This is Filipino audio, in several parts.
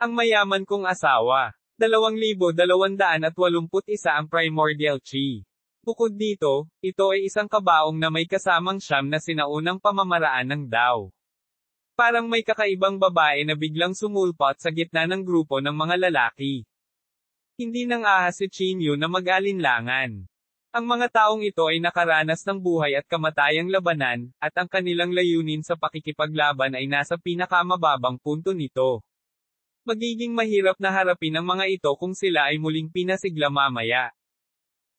Ang mayaman kong asawa. 2,281 ang primordial chi. Bukod dito, ito ay isang kabaong na may kasamang siyam na sinaunang pamamaraan ng Dao. Parang may kakaibang babae na biglang sumulpot sa gitna ng grupo ng mga lalaki. Hindi nang ahas si Chinyu na mag-alinlangan. Ang mga taong ito ay nakaranas ng buhay at kamatayang labanan, at ang kanilang layunin sa pakikipaglaban ay nasa pinakamababang punto nito. Magiging mahirap na harapin ang mga ito kung sila ay muling pinasigla mamaya.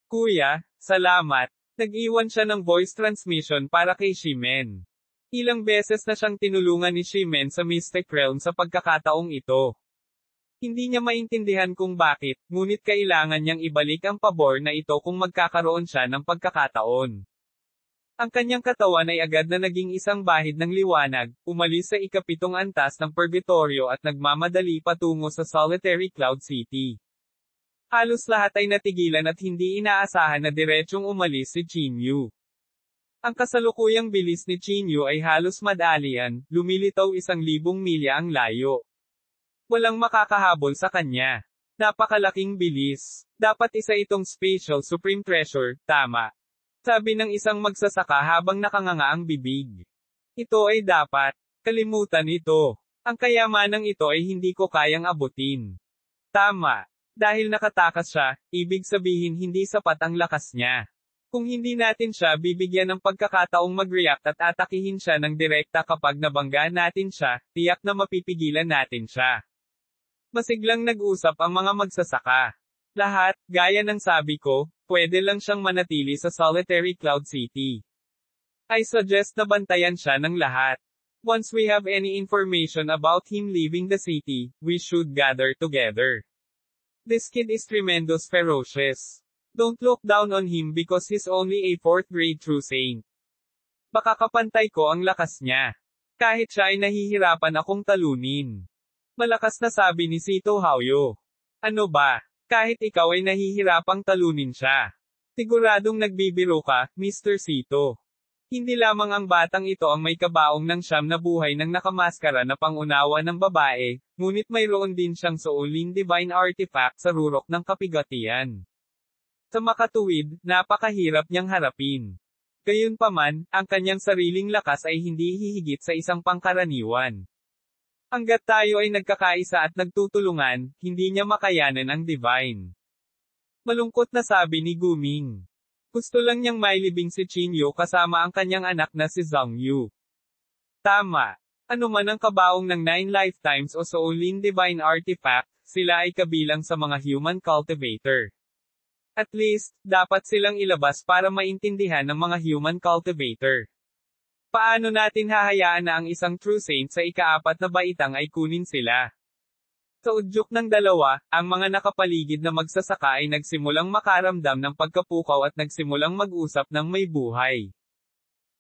Kuya, salamat. Nag-iwan siya ng voice transmission para kay Shimen. Ilang beses na siyang tinulungan ni Shimen sa Mystic Realm sa pagkakataong ito. Hindi niya maintindihan kung bakit, ngunit kailangan niyang ibalik ang pabor na ito kung magkakaroon siya ng pagkakataon. Ang kanyang katawan ay agad na naging isang bahid ng liwanag, umalis sa ikapitong antas ng purgatorio at nagmamadali patungo sa Solitary Cloud City. Halos lahat ay natigilan at hindi inaasahan na diretsyong umalis si Chinyu. Ang kasalukuyang bilis ni Chinyu ay halos madalian, lumilitaw 1,000 milya ang layo. Walang makakahabol sa kanya. Napakalaking bilis. Dapat isa itong Special Supreme Treasure, tama. Sabi ng isang magsasaka habang nakanganga ang bibig. Ito ay dapat. Kalimutan ito. Ang kayamanang ito ay hindi ko kayang abutin. Tama. Dahil nakatakas siya, ibig sabihin hindi sapat ang lakas niya. Kung hindi natin siya bibigyan ng pagkakataong mag-react at atakihin siya ng direkta kapag nabangga natin siya, tiyak na mapipigilan natin siya. Masiglang nag-usap ang mga magsasaka. Lahat, gaya ng sabi ko, pwede lang siyang manatili sa Solitary Cloud City. I suggest na bantayan siya ng lahat. Once we have any information about him leaving the city, we should gather together. This kid is tremendous ferocious. Don't look down on him because he's only a 4th grade true saint. Baka kapantay ko ang lakas niya. Kahit siya ay nahihirapan akong talunin. Malakas na sabi ni Sito Haoyo. Ano ba? Kahit ikaw ay nahihirapang talunin siya. Siguradong nagbibiro ka, Mr. Sito. Hindi lamang ang batang ito ang may kabaong ng siyam na buhay ng nakamaskara na pangunawa ng babae, ngunit mayroon din siyang Soulin Divine Artifact sa rurok ng kapigatian. Sa makatuwid, napakahirap niyang harapin. Gayunpaman, ang kanyang sariling lakas ay hindi hihigit sa isang pangkaraniwan. Hangga't tayo ay nagkakaisa at nagtutulungan, hindi niya makayanan ang divine. Malungkot na sabi ni Guming. Gusto lang niyang mailibing si Chinyu kasama ang kanyang anak na si Zhongyu. Tama. Ano man ang kabaong ng 9 lifetimes o Soulin Divine Artifact, sila ay kabilang sa mga human cultivator. At least, dapat silang ilabas para maintindihan ng mga human cultivator. Paano natin hahayaan na ang isang true saint sa ika-4 na baitang ay kunin sila? Sa udyok ng dalawa, ang mga nakapaligid na magsasaka ay nagsimulang makaramdam ng pagkapukaw at nagsimulang mag-usap ng may buhay.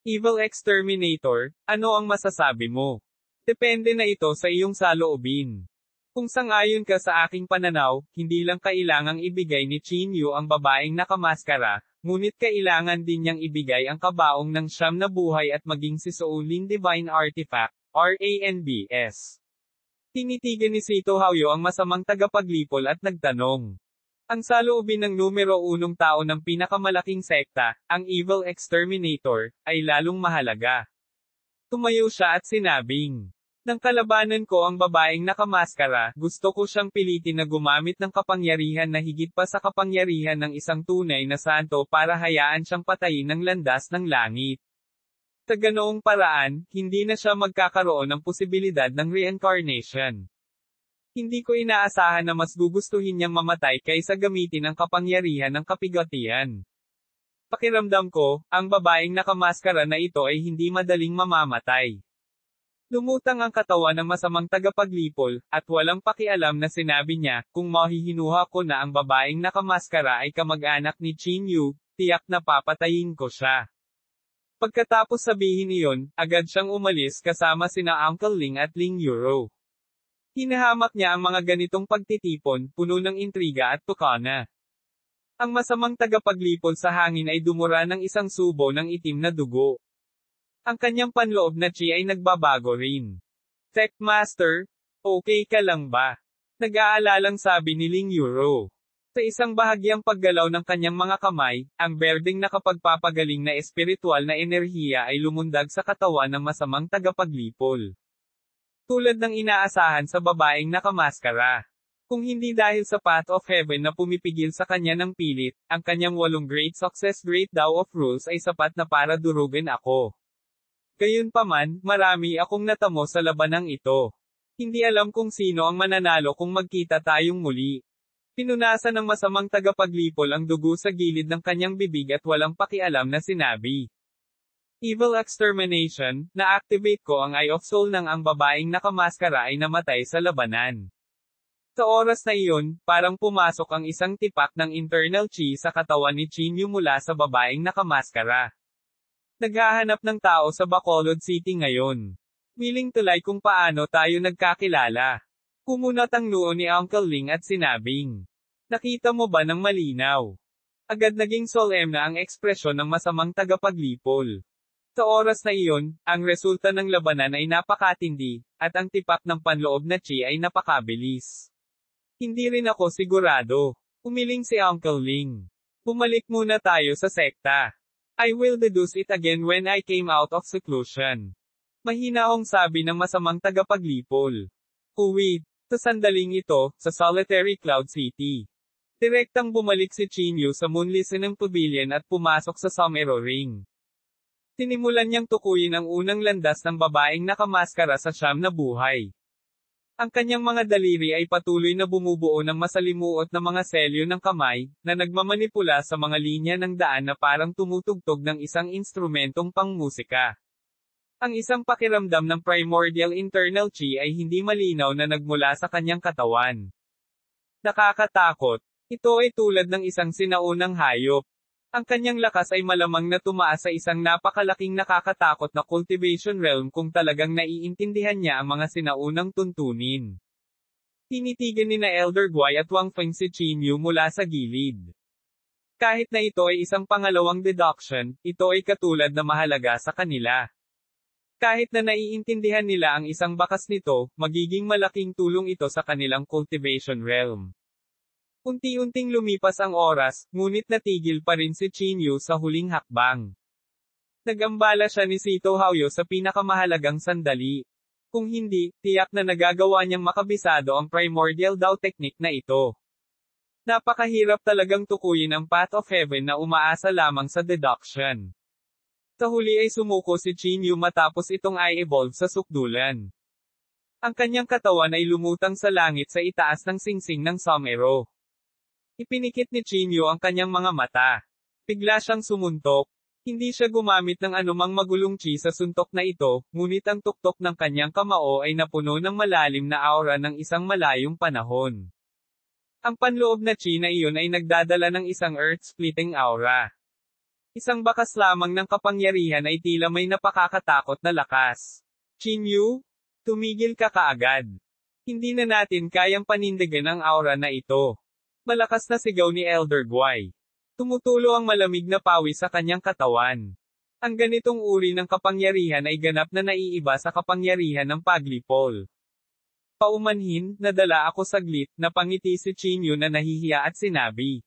Evil Exterminator, ano ang masasabi mo? Depende na ito sa iyong saloobin. Kung sang-ayon ka sa aking pananaw, hindi lang kailangang ibigay ni Chinyu ang babaeng nakamaskara, ngunit kailangan din niyang ibigay ang kabaong ng siyam na buhay at maging si Soulin Divine Artifact, RANBS. Tinitigan ni Sito Haoyo ang masamang tagapaglipol at nagtanong. Ang saloobin ng numero 1 tao ng pinakamalaking sekta, ang Evil Exterminator, ay lalong mahalaga. Tumayo siya at sinabing, nang kalabanan ko ang babaeng nakamaskara, gusto ko siyang pilitin na gumamit ng kapangyarihan na higit pa sa kapangyarihan ng isang tunay na santo para hayaan siyang patayin ng landas ng langit. Sa ganoong paraan, hindi na siya magkakaroon ng posibilidad ng reincarnation. Hindi ko inaasahan na mas gugustuhin niyang mamatay kaysa gamitin ang kapangyarihan ng kapigatian. Pakiramdam ko, ang babaeng nakamaskara na ito ay hindi madaling mamamatay. Lumutang ang katawan ng masamang tagapaglipol, at walang pakialam na sinabi niya, kung mahihinuha ko na ang babaeng nakamaskara ay kamag-anak ni Chinyu, tiyak na papatayin ko siya. Pagkatapos sabihin iyon, agad siyang umalis kasama sina Uncle Ling at Ling Euro. Hinahamak niya ang mga ganitong pagtitipon, puno ng intriga at tukana. Ang masamang tagapaglipol sa hangin ay dumura ng isang subo ng itim na dugo. Ang kanyang panloob na chi ay nagbabago rin. Tech Master, okay ka lang ba? Nag-aalalang sabi ni Ling Euro. Sa isang bahagyang paggalaw ng kanyang mga kamay, ang berdeng nakapagpapagaling na espiritual na enerhiya ay lumundag sa katawan ng masamang tagapaglipol. Tulad ng inaasahan sa babaeng nakamaskara. Kung hindi dahil sa Path of Heaven na pumipigil sa kanya ng pilit, ang kanyang 8 Great Success Great Tao of Rules ay sapat na para durugin ako. Gayunpaman, marami akong natamo sa labanang ito. Hindi alam kung sino ang mananalo kung magkita tayong muli. Pinunasan ng masamang tagapaglipol ang dugo sa gilid ng kanyang bibig at walang pakialam na sinabi. Evil Extermination, na-activate ko ang Eye of Soul nang ang babaeng nakamaskara ay namatay sa labanan. Sa oras na iyon, parang pumasok ang isang tipak ng internal chi sa katawan ni Chinyu mula sa babaeng nakamaskara. Naghahanap ng tao sa Bacolod City ngayon. Willing tulay kung paano tayo nagkakilala. Kumunat ang noo ni Uncle Ling at sinabing, nakita mo ba ng malinaw? Agad naging solemn na ang ekspresyon ng masamang tagapaglipol. Sa oras na iyon, ang resulta ng labanan ay napakatindi, at ang tipak ng panloob na chi ay napakabilis. Hindi rin ako sigurado. Umiling si Uncle Ling. Bumalik muna tayo sa sekta. I will deduce it again when I came out of seclusion. Mahinahong sabi ng masamang tagapaglipol. Wait. Sa sandaling ito, sa Solitary Cloud City. Direktang bumalik si Chinyu sa Moon Listening Pavilion at pumasok sa Somero Ring. Tinimulan niyang tukuyin ang unang landas ng babaeng nakamaskara sa siyam na buhay. Ang kanyang mga daliri ay patuloy na bumubuo ng masalimuot na mga selyo ng kamay, na nagmamanipula sa mga linya ng daan na parang tumutugtog ng isang instrumentong pangmusika. Ang isang pakiramdam ng primordial internal chi ay hindi malinaw na nagmula sa kanyang katawan. Nakakatakot. Ito ay tulad ng isang sinaunang hayop. Ang kanyang lakas ay malamang na tumaas sa isang napakalaking nakakatakot na cultivation realm kung talagang naiintindihan niya ang mga sinaunang tuntunin. Tinitigan ni na Elder Guai at Wang Feng si Chinyu mula sa gilid. Kahit na ito ay isang pangalawang deduction, ito ay katulad na mahalaga sa kanila. Kahit na naiintindihan nila ang isang bakas nito, magiging malaking tulong ito sa kanilang cultivation realm. Unti-unting lumipas ang oras, ngunit natigil pa rin si Chinyu sa huling hakbang. Nagambala siya ni Sito Haoyo sa pinakamahalagang sandali. Kung hindi, tiyak na nagagawa niyang makabisado ang primordial Dao technique na ito. Napakahirap talagang tukuyin ang Path of Heaven na umaasa lamang sa deduction. Sa huli ay sumuko si Chinyu matapos itong i-evolve sa sukdulan. Ang kanyang katawan ay lumutang sa langit sa itaas ng singsing ng Somero. Ipinikit ni Chinyu ang kanyang mga mata. Bigla siyang sumuntok. Hindi siya gumamit ng anumang magulong chi sa suntok na ito, ngunit ang tuktok ng kanyang kamao ay napuno ng malalim na aura ng isang malayong panahon. Ang panloob na chi na iyon ay nagdadala ng isang earth-splitting aura. Isang bakas lamang ng kapangyarihan ay tila may napakakatakot na lakas. Chinyu, tumigil ka kaagad. Hindi na natin kayang panindigan ang aura na ito. Malakas na sigaw ni Elder Guai. Tumutulo ang malamig na pawis sa kanyang katawan. Ang ganitong uri ng kapangyarihan ay ganap na naiiba sa kapangyarihan ng paglipol. Paumanhin, nadala ako saglit, napangiti si Chinyu na nahihiya at sinabi.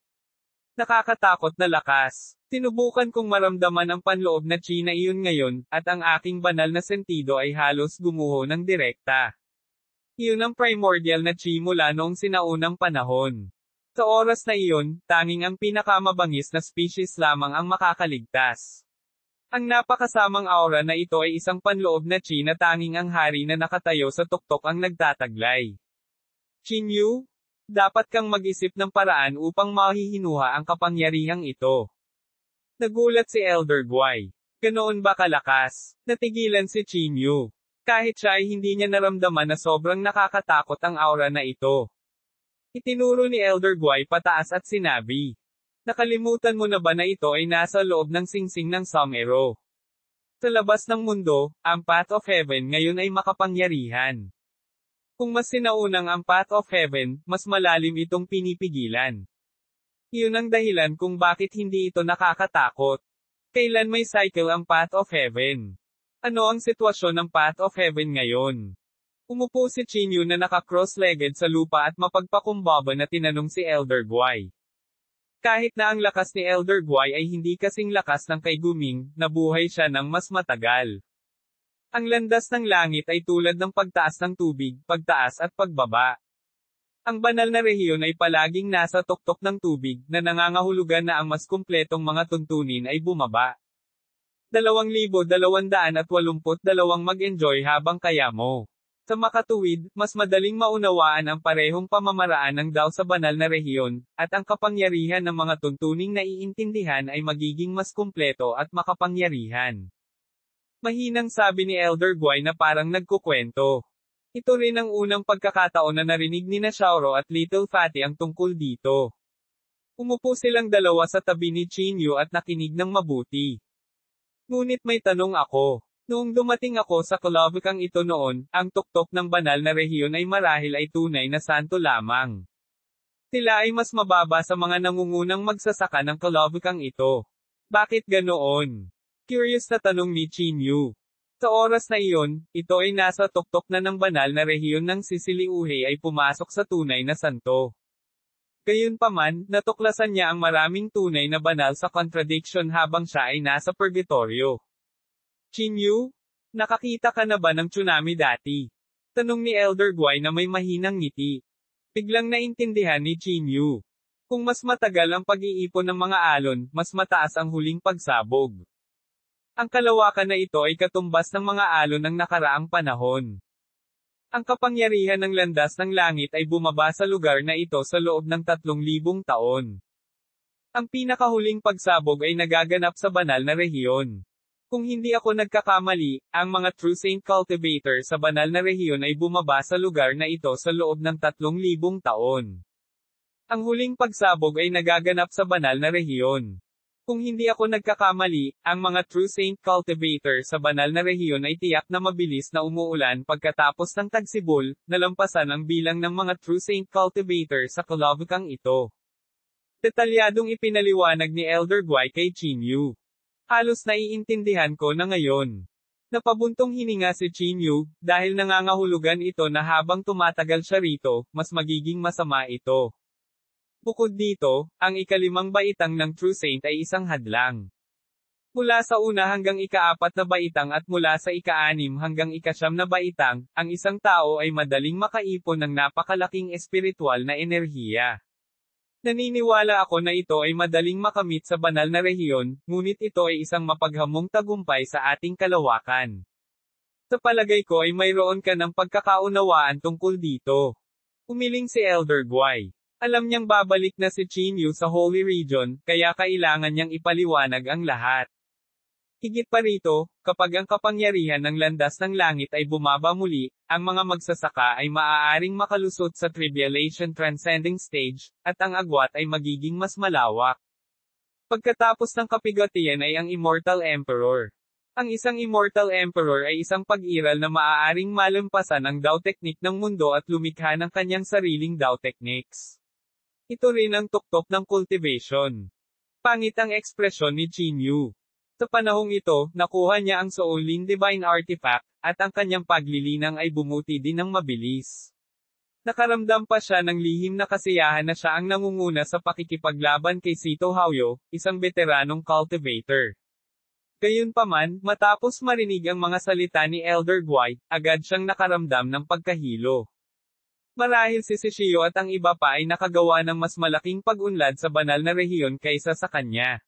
Nakakatakot na lakas. Sinubukan kong maramdaman ang panloob na chi na iyon ngayon, at ang aking banal na sentido ay halos gumuho ng direkta. Iyon ang primordial na chi mula noong sinaunang panahon. Sa oras na iyon, tanging ang pinakamabangis na species lamang ang makakaligtas. Ang napakasamang aura na ito ay isang panloob na chi na tanging ang hari na nakatayo sa tuktok ang nagtataglay. Chinyu, dapat kang mag-isip ng paraan upang mahihinuha ang kapangyarihang ito. Nagulat si Elder Guai. Ganoon ba kalakas? Natigilan si Chinyu. Kahit siya ay hindi niya naramdaman na sobrang nakakatakot ang aura na ito. Itinuro ni Elder Guai pataas at sinabi. Nakalimutan mo na ba na ito ay nasa loob ng singsing ng Somero? Sa labas ng mundo, ang Path of Heaven ngayon ay makapangyarihan. Kung mas sinaunang ang Path of Heaven, mas malalim itong pinipigilan. Iyon ang dahilan kung bakit hindi ito nakakatakot. Kailan may cycle ang Path of Heaven? Ano ang sitwasyon ng Path of Heaven ngayon? Umupo si Chinyu na naka-cross-legged sa lupa at mapagpakumbaba na tinanong si Elder Guai. Kahit na ang lakas ni Elder Guai ay hindi kasing lakas ng kay Guming, nabuhay siya ng mas matagal. Ang landas ng langit ay tulad ng pagtaas ng tubig, pagtaas at pagbaba. Ang banal na rehiyon ay palaging nasa tuktok ng tubig, na nangangahulugan na ang mas kumpletong mga tuntunin ay bumaba. 2,282 mag-enjoy habang kaya mo. Sa makatuwid, mas madaling maunawaan ang parehong pamamaraan ng Dao sa banal na rehiyon, at ang kapangyarihan ng mga tuntuning naiintindihan ay magiging mas kumpleto at makapangyarihan. Mahinang sabi ni Elder Guai na parang nagkukwento. Ito rin ang unang pagkakataon na narinig ni Xiaoro at Little Fatty ang tungkol dito. Umupo silang dalawa sa tabi ni Chinyu at nakinig ng mabuti. Ngunit may tanong ako. Noong dumating ako sa kalabukang ito noon, ang tuktok ng banal na rehiyon ay marahil ay tunay na santo lamang. Sila ay mas mababa sa mga nangungunang magsasaka ng kalabukang ito. Bakit ganoon? Curious na tanong ni Chinyu. Sa oras na iyon, ito ay nasa tuktok na ng banal na rehiyon ng Sisiliuhe ay pumasok sa tunay na santo. Gayunpaman, natuklasan niya ang maraming tunay na banal sa contradiction habang siya ay nasa purgatorio. Chinyu, nakakita ka na ba ng tsunami dati? Tanong ni Elder Guai na may mahinang ngiti. Biglang naintindihan ni Chinyu. Kung mas matagal ang pag-iipon ng mga alon, mas mataas ang huling pagsabog. Ang kalawakan na ito ay katumbas ng mga alon ng nakaraang panahon. Ang kapangyarihan ng landas ng langit ay bumaba sa lugar na ito sa loob ng 3,000 taon. Ang pinakahuling pagsabog ay nagaganap sa banal na rehiyon. Kung hindi ako nagkakamali, ang mga True Saint Cultivator sa banal na rehiyon ay bumaba sa lugar na ito sa loob ng 3,000 taon. Ang huling pagsabog ay nagaganap sa banal na rehiyon. Kung hindi ako nagkakamali, ang mga True Saint Cultivator sa banal na rehiyon ay tiyak na mabilis na umuulan pagkatapos ng tagsibol, nalampasan ang bilang ng mga True Saint Cultivator sa kalabukang ito. Detalyadong ipinaliwanag ni Elder Guai kay Chinyu. Halos naiintindihan ko na ngayon. Napabuntong hininga si Chinyu, dahil nangangahulugan ito na habang tumatagal siya rito, mas magiging masama ito. Bukod dito, ang ikalimang baitang ng True Saint ay isang hadlang. Mula sa una hanggang ika-4 na baitang at mula sa ika-6 hanggang ika-9 na baitang, ang isang tao ay madaling makaipon ng napakalaking espiritual na enerhiya. Naniniwala ako na ito ay madaling makamit sa banal na rehiyon, ngunit ito ay isang mapaghamong tagumpay sa ating kalawakan. Sa palagay ko ay mayroon ka ng pagkakaunawaan tungkol dito. Umiling si Elder Guai. Alam niyang babalik na si Chinyu sa Holy Region, kaya kailangan niyang ipaliwanag ang lahat. Higit pa rito, kapag ang kapangyarihan ng landas ng langit ay bumaba muli, ang mga magsasaka ay maaaring makalusot sa Tribulation Transcending Stage, at ang agwat ay magiging mas malawak. Pagkatapos ng kapigatian ay ang Immortal Emperor. Ang isang Immortal Emperor ay isang pag-iral na maaaring malampasan ang Dao Technique ng mundo at lumikha ng kanyang sariling Dao Techniques. Ito rin ang tuktok ng cultivation. Pangit ang ekspresyon ni Chinyu. Sa panahong ito, nakuha niya ang Soulin Divine Artifact, at ang kanyang paglilinang ay bumuti din ng mabilis. Nakaramdam pa siya ng lihim na kasiyahan na siya ang nangunguna sa pakikipaglaban kay Sito Haoyo, isang veteranong cultivator. Gayunpaman, matapos marinig ang mga salita ni Elder Guai, agad siyang nakaramdam ng pagkahilo. Marahil si Shishio at ang iba pa ay nakagawa ng mas malaking pag-unlad sa banal na rehiyon kaysa sa kanya.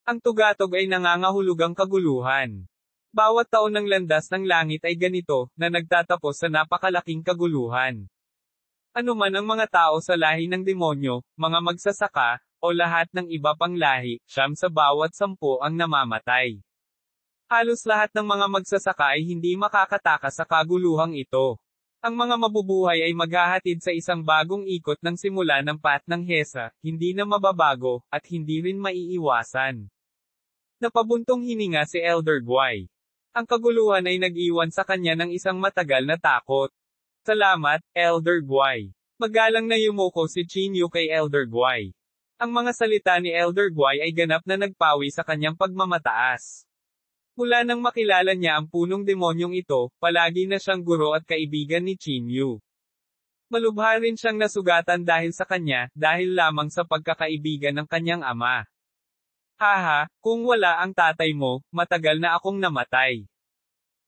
Ang tugatog ay nangangahulugang kaguluhan. Bawat taon ng landas ng langit ay ganito, na nagtatapos sa napakalaking kaguluhan. Ano man ang mga tao sa lahi ng demonyo, mga magsasaka, o lahat ng iba pang lahi, 9 sa bawat 10 ang namamatay. Halos lahat ng mga magsasaka ay hindi makakatakas sa kaguluhang ito. Ang mga mabubuhay ay maghahatid sa isang bagong ikot ng simula ng path ng Hesa, hindi na mababago, at hindi rin maiiwasan. Napabuntong hininga si Elder Guai. Ang kaguluhan ay nag-iwan sa kanya ng isang matagal na takot. Salamat, Elder Guai. Magalang na yumuko si Chinyu kay Elder Guai. Ang mga salita ni Elder Guai ay ganap na nagpawi sa kanyang pagmamataas. Mula nang makilala niya ang punong demonyong ito, palagi na siyang guro at kaibigan ni Chinyu. Malubha rin siyang nasugatan dahil sa kanya, dahil lamang sa pagkakaibigan ng kanyang ama. Haha, kung wala ang tatay mo, matagal na akong namatay.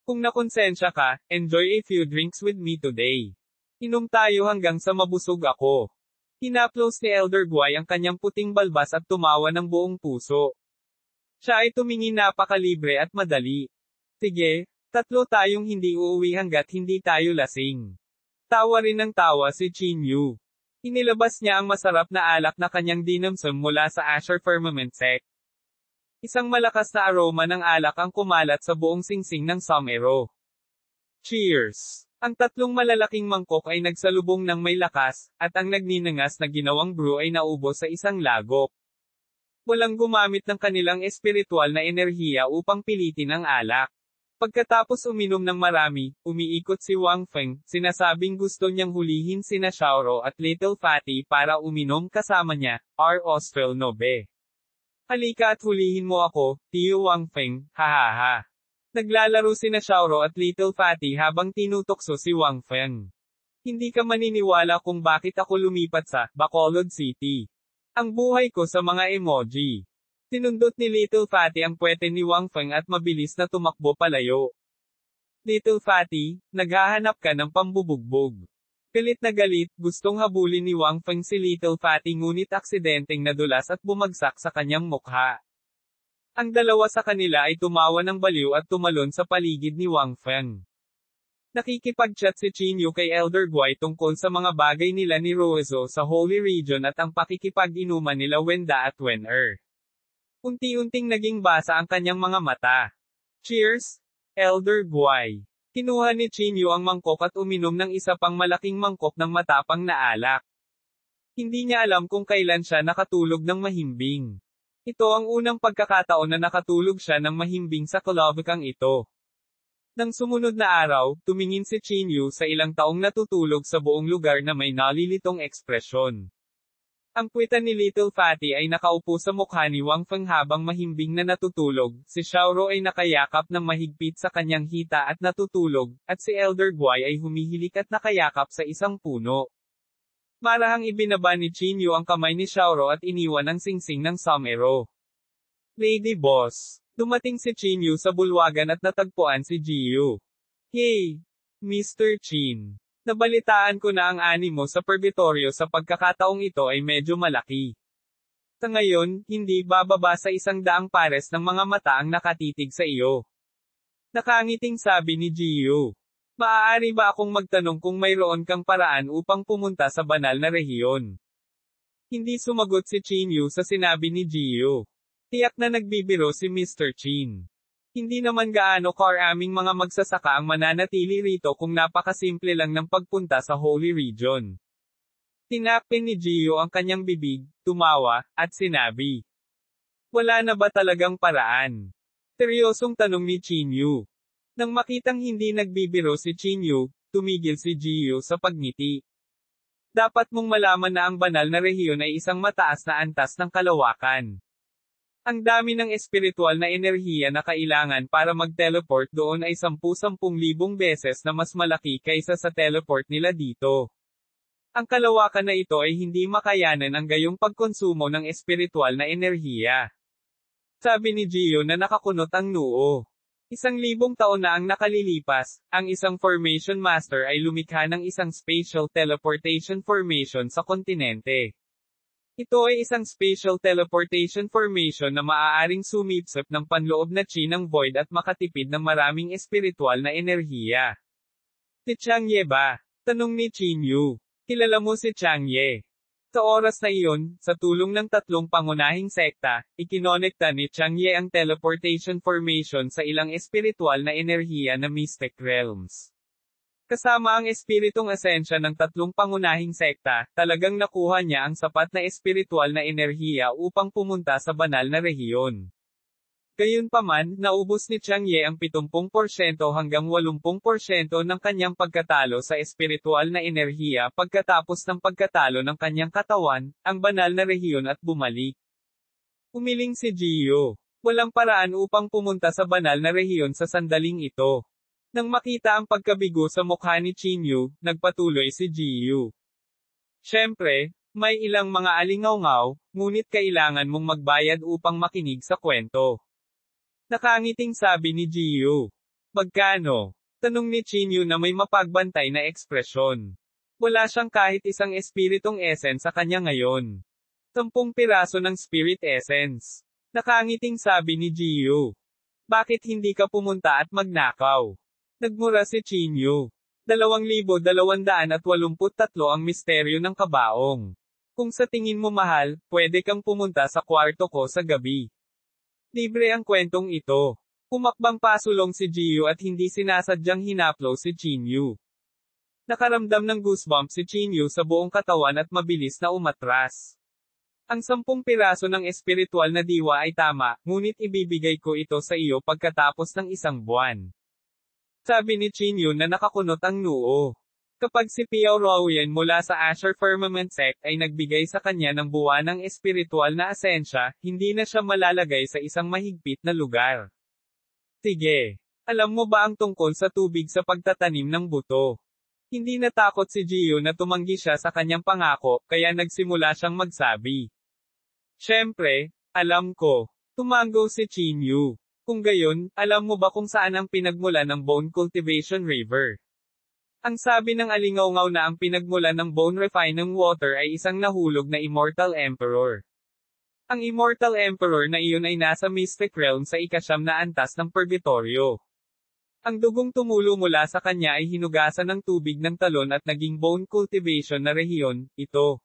Kung nakonsensya ka, enjoy a few drinks with me today. Inom tayo hanggang sa mabusog ako. Hinaplos ni Elder Guy ang kanyang puting balbas at tumawa ng buong puso. Siya ay tumingin napakalibre at madali. Sige, tatlo tayong hindi uuwi hanggat hindi tayo lasing. Tawa rin ng tawa si Chinyu. Inilabas niya ang masarap na alak na kanyang dinamsam mula sa Asher Firmament Sect. Isang malakas na aroma ng alak ang kumalat sa buong singsing ng somero. Cheers! Ang tatlong malalaking mangkok ay nagsalubong ng may lakas, at ang nagninangas na ginawang brew ay naubos sa isang lagok. Walang gumamit ng kanilang espiritual na enerhiya upang pilitin ang alak. Pagkatapos uminom ng marami, umiikot si Wang Feng, sinasabing gusto niyang hulihin sina Xiaoro at Little Fatty para uminom kasama niya, R. Austral Nobe. Halika at hulihin mo ako, Tio Wang Feng, hahaha. Naglalaro sina Xiaoro at Little Fatty habang tinutokso si Wang Feng. Hindi ka maniniwala kung bakit ako lumipat sa Bacolod City. Ang buhay ko sa mga emoji. Tinundot ni Little Fatty ang puwete ni Wang Feng at mabilis na tumakbo palayo. Little Fatty, naghahanap ka ng pambubugbog. Galit na galit, gustong habulin ni Wang Feng si Little Fatty ngunit aksidenteng nadulas at bumagsak sa kanyang mukha. Ang dalawa sa kanila ay tumawa ng baliw at tumalon sa paligid ni Wang Feng. Nakikipag-chat si Chinyu kay Elder Guy tungkol sa mga bagay nila ni Roezo sa Holy Region at ang pakikipag-inuman nila Wenda at Wen-er. Unti-unting naging basa ang kanyang mga mata. Cheers, Elder Guy. Kinuha ni Chinyu ang mangkok at uminom ng isa pang malaking mangkok ng matapang na alak. Hindi niya alam kung kailan siya nakatulog ng mahimbing. Ito ang unang pagkakataon na nakatulog siya ng mahimbing sa kalabakang ito. Nang sumunod na araw, tumingin si Chinyu sa ilang taong natutulog sa buong lugar na may nalilitong ekspresyon. Ang puwitan ni Little Fatty ay nakaupo sa mukha ni Wang Feng habang mahimbing na natutulog, si Xiaoro ay nakayakap ng mahigpit sa kanyang hita at natutulog, at si Elder Guy ay humihilik at nakayakap sa isang puno. Marahang ibinaba ni Chinyu ang kamay ni Xiaoro at iniwan ang singsing ng somero. Lady Boss. Dumating si Chinyu sa bulwagan at natagpuan si Jiyu. Hey! Mr. Chin. Nabalitaan ko na ang animo sa purgatorio sa pagkakataong ito ay medyo malaki. Sa ngayon, hindi bababa sa 100 pares ng mga mata ang nakatitig sa iyo. Nakangiting sabi ni Jiyu. Maaari ba akong magtanong kung mayroon kang paraan upang pumunta sa banal na rehiyon? Hindi sumagot si Chinyu sa sinabi ni Jiyu. Tiyak na nagbibiro si Mr. Chin. Hindi naman gaano karaming mga magsasaka ang mananatili rito kung napakasimple lang ng pagpunta sa Holy Region. Tinapin ni Jiyu ang kanyang bibig, tumawa, at sinabi. Wala na ba talagang paraan? Seryosong tanong ni Chinyu. Nang makitang hindi nagbibiro si Chinyu, tumigil si Jiyu sa pagngiti. Dapat mong malaman na ang banal na rehiyon ay isang mataas na antas ng kalawakan. Ang dami ng espiritual na enerhiya na kailangan para mag-teleport doon ay 10,000 beses na mas malaki kaysa sa teleport nila dito. Ang kalawakan na ito ay hindi makayanan ang gayong pagkonsumo ng espiritual na enerhiya. Sabi ni Jiyu na nakakunot ang noo. 1,000 taon na ang nakalilipas, ang isang formation master ay lumikha ng isang spatial teleportation formation sa kontinente. Ito ay isang spatial teleportation formation na maaaring sumipsip ng panloob na chi ng void at makatipid ng maraming espiritual na enerhiya. Si Changye ba? Tanong ni Chinyu. Kilala mo si Changye? Sa oras na iyon, sa tulong ng 3 pangunahing sekta, ikinonekta ni Changye ang teleportation formation sa ilang espiritual na enerhiya na mystic realms. Kasama ang espiritong asensya ng 3 pangunahing sekta, talagang nakuha niya ang sapat na espiritual na enerhiya upang pumunta sa banal na rehiyon. Gayunpaman, naubos ni Changye ang 70% hanggang 80% ng kanyang pagkatalo sa espiritual na enerhiya pagkatapos ng pagkatalo ng kanyang katawan, ang banal na rehiyon at bumalik. Umiling si Jiyu. Walang paraan upang pumunta sa banal na rehiyon sa sandaling ito. Nang makita ang pagkabigo sa mukha ni Chinyu, nagpatuloy si Jiyu. Siyempre, may ilang mga alingaw-ngaw, ngunit kailangan mong magbayad upang makinig sa kwento. Nakangiting sabi ni Jiyu. Magkano? Tanong ni Chinyu na may mapagbantay na ekspresyon. Wala siyang kahit isang espiritong essence sa kanya ngayon. 10 piraso ng spirit essence. Nakangiting sabi ni Jiyu. Bakit hindi ka pumunta at magnakaw? Nagmura si Chinyu. 2,283 ang misteryo ng kabaong. Kung sa tingin mo mahal, pwede kang pumunta sa kwarto ko sa gabi. Libre ang kwentong ito. Pumakbang pasulong si Jiyu at hindi sinasadyang hinaplo si Chinyu. Nakaramdam ng goosebump si Chinyu sa buong katawan at mabilis na umatras. Ang 10 piraso ng espiritual na diwa ay tama, ngunit ibibigay ko ito sa iyo pagkatapos ng 1 buwan. Sabi ni Chinyu na nakakunot ang noo. Kapag si Piao Rowan mula sa Asher Firmament Sect ay nagbigay sa kanya ng buwanang espiritual na asensya, hindi na siya malalagay sa isang mahigpit na lugar. Sige. Alam mo ba ang tungkol sa tubig sa pagtatanim ng buto? Hindi natakot si Jiyu na tumanggi siya sa kanyang pangako, kaya nagsimula siyang magsabi. Siyempre, alam ko. Tumango si Chinyu. Kung gayon, alam mo ba kung saan ang pinagmula ng Bone Cultivation River? Ang sabi ng alingaw-ngaw na ang pinagmula ng Bone Refining Water ay isang nahulog na Immortal Emperor. Ang Immortal Emperor na iyon ay nasa Mystic Realm sa 9 na antas ng Purgatorio. Ang dugong tumulo mula sa kanya ay hinugasan ng tubig ng talon at naging bone cultivation na rehiyon, ito.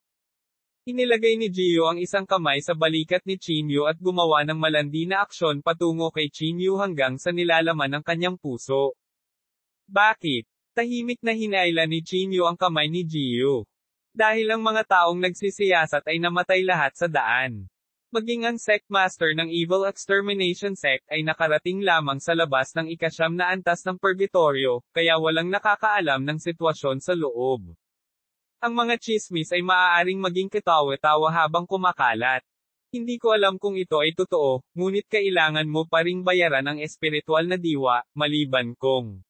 Inilagay ni Jiyu ang isang kamay sa balikat ni Chinyu at gumawa ng malandi na aksyon patungo kay Chinyu hanggang sa nilalaman ng kanyang puso. Bakit? Tahimik na hinayla ni Chinyu ang kamay ni Jiyu. Dahil ang mga taong nagsisiyasat ay namatay lahat sa daan. Maging ang sect master ng Evil Extermination Sect ay nakarating lamang sa labas ng 9 na antas ng Purgatorio, kaya walang nakakaalam ng sitwasyon sa loob. Ang mga chismis ay maaaring maging katawa-tawa habang kumakalat. Hindi ko alam kung ito ay totoo, ngunit kailangan mo pa ring bayaran ang espiritual na diwa, maliban kung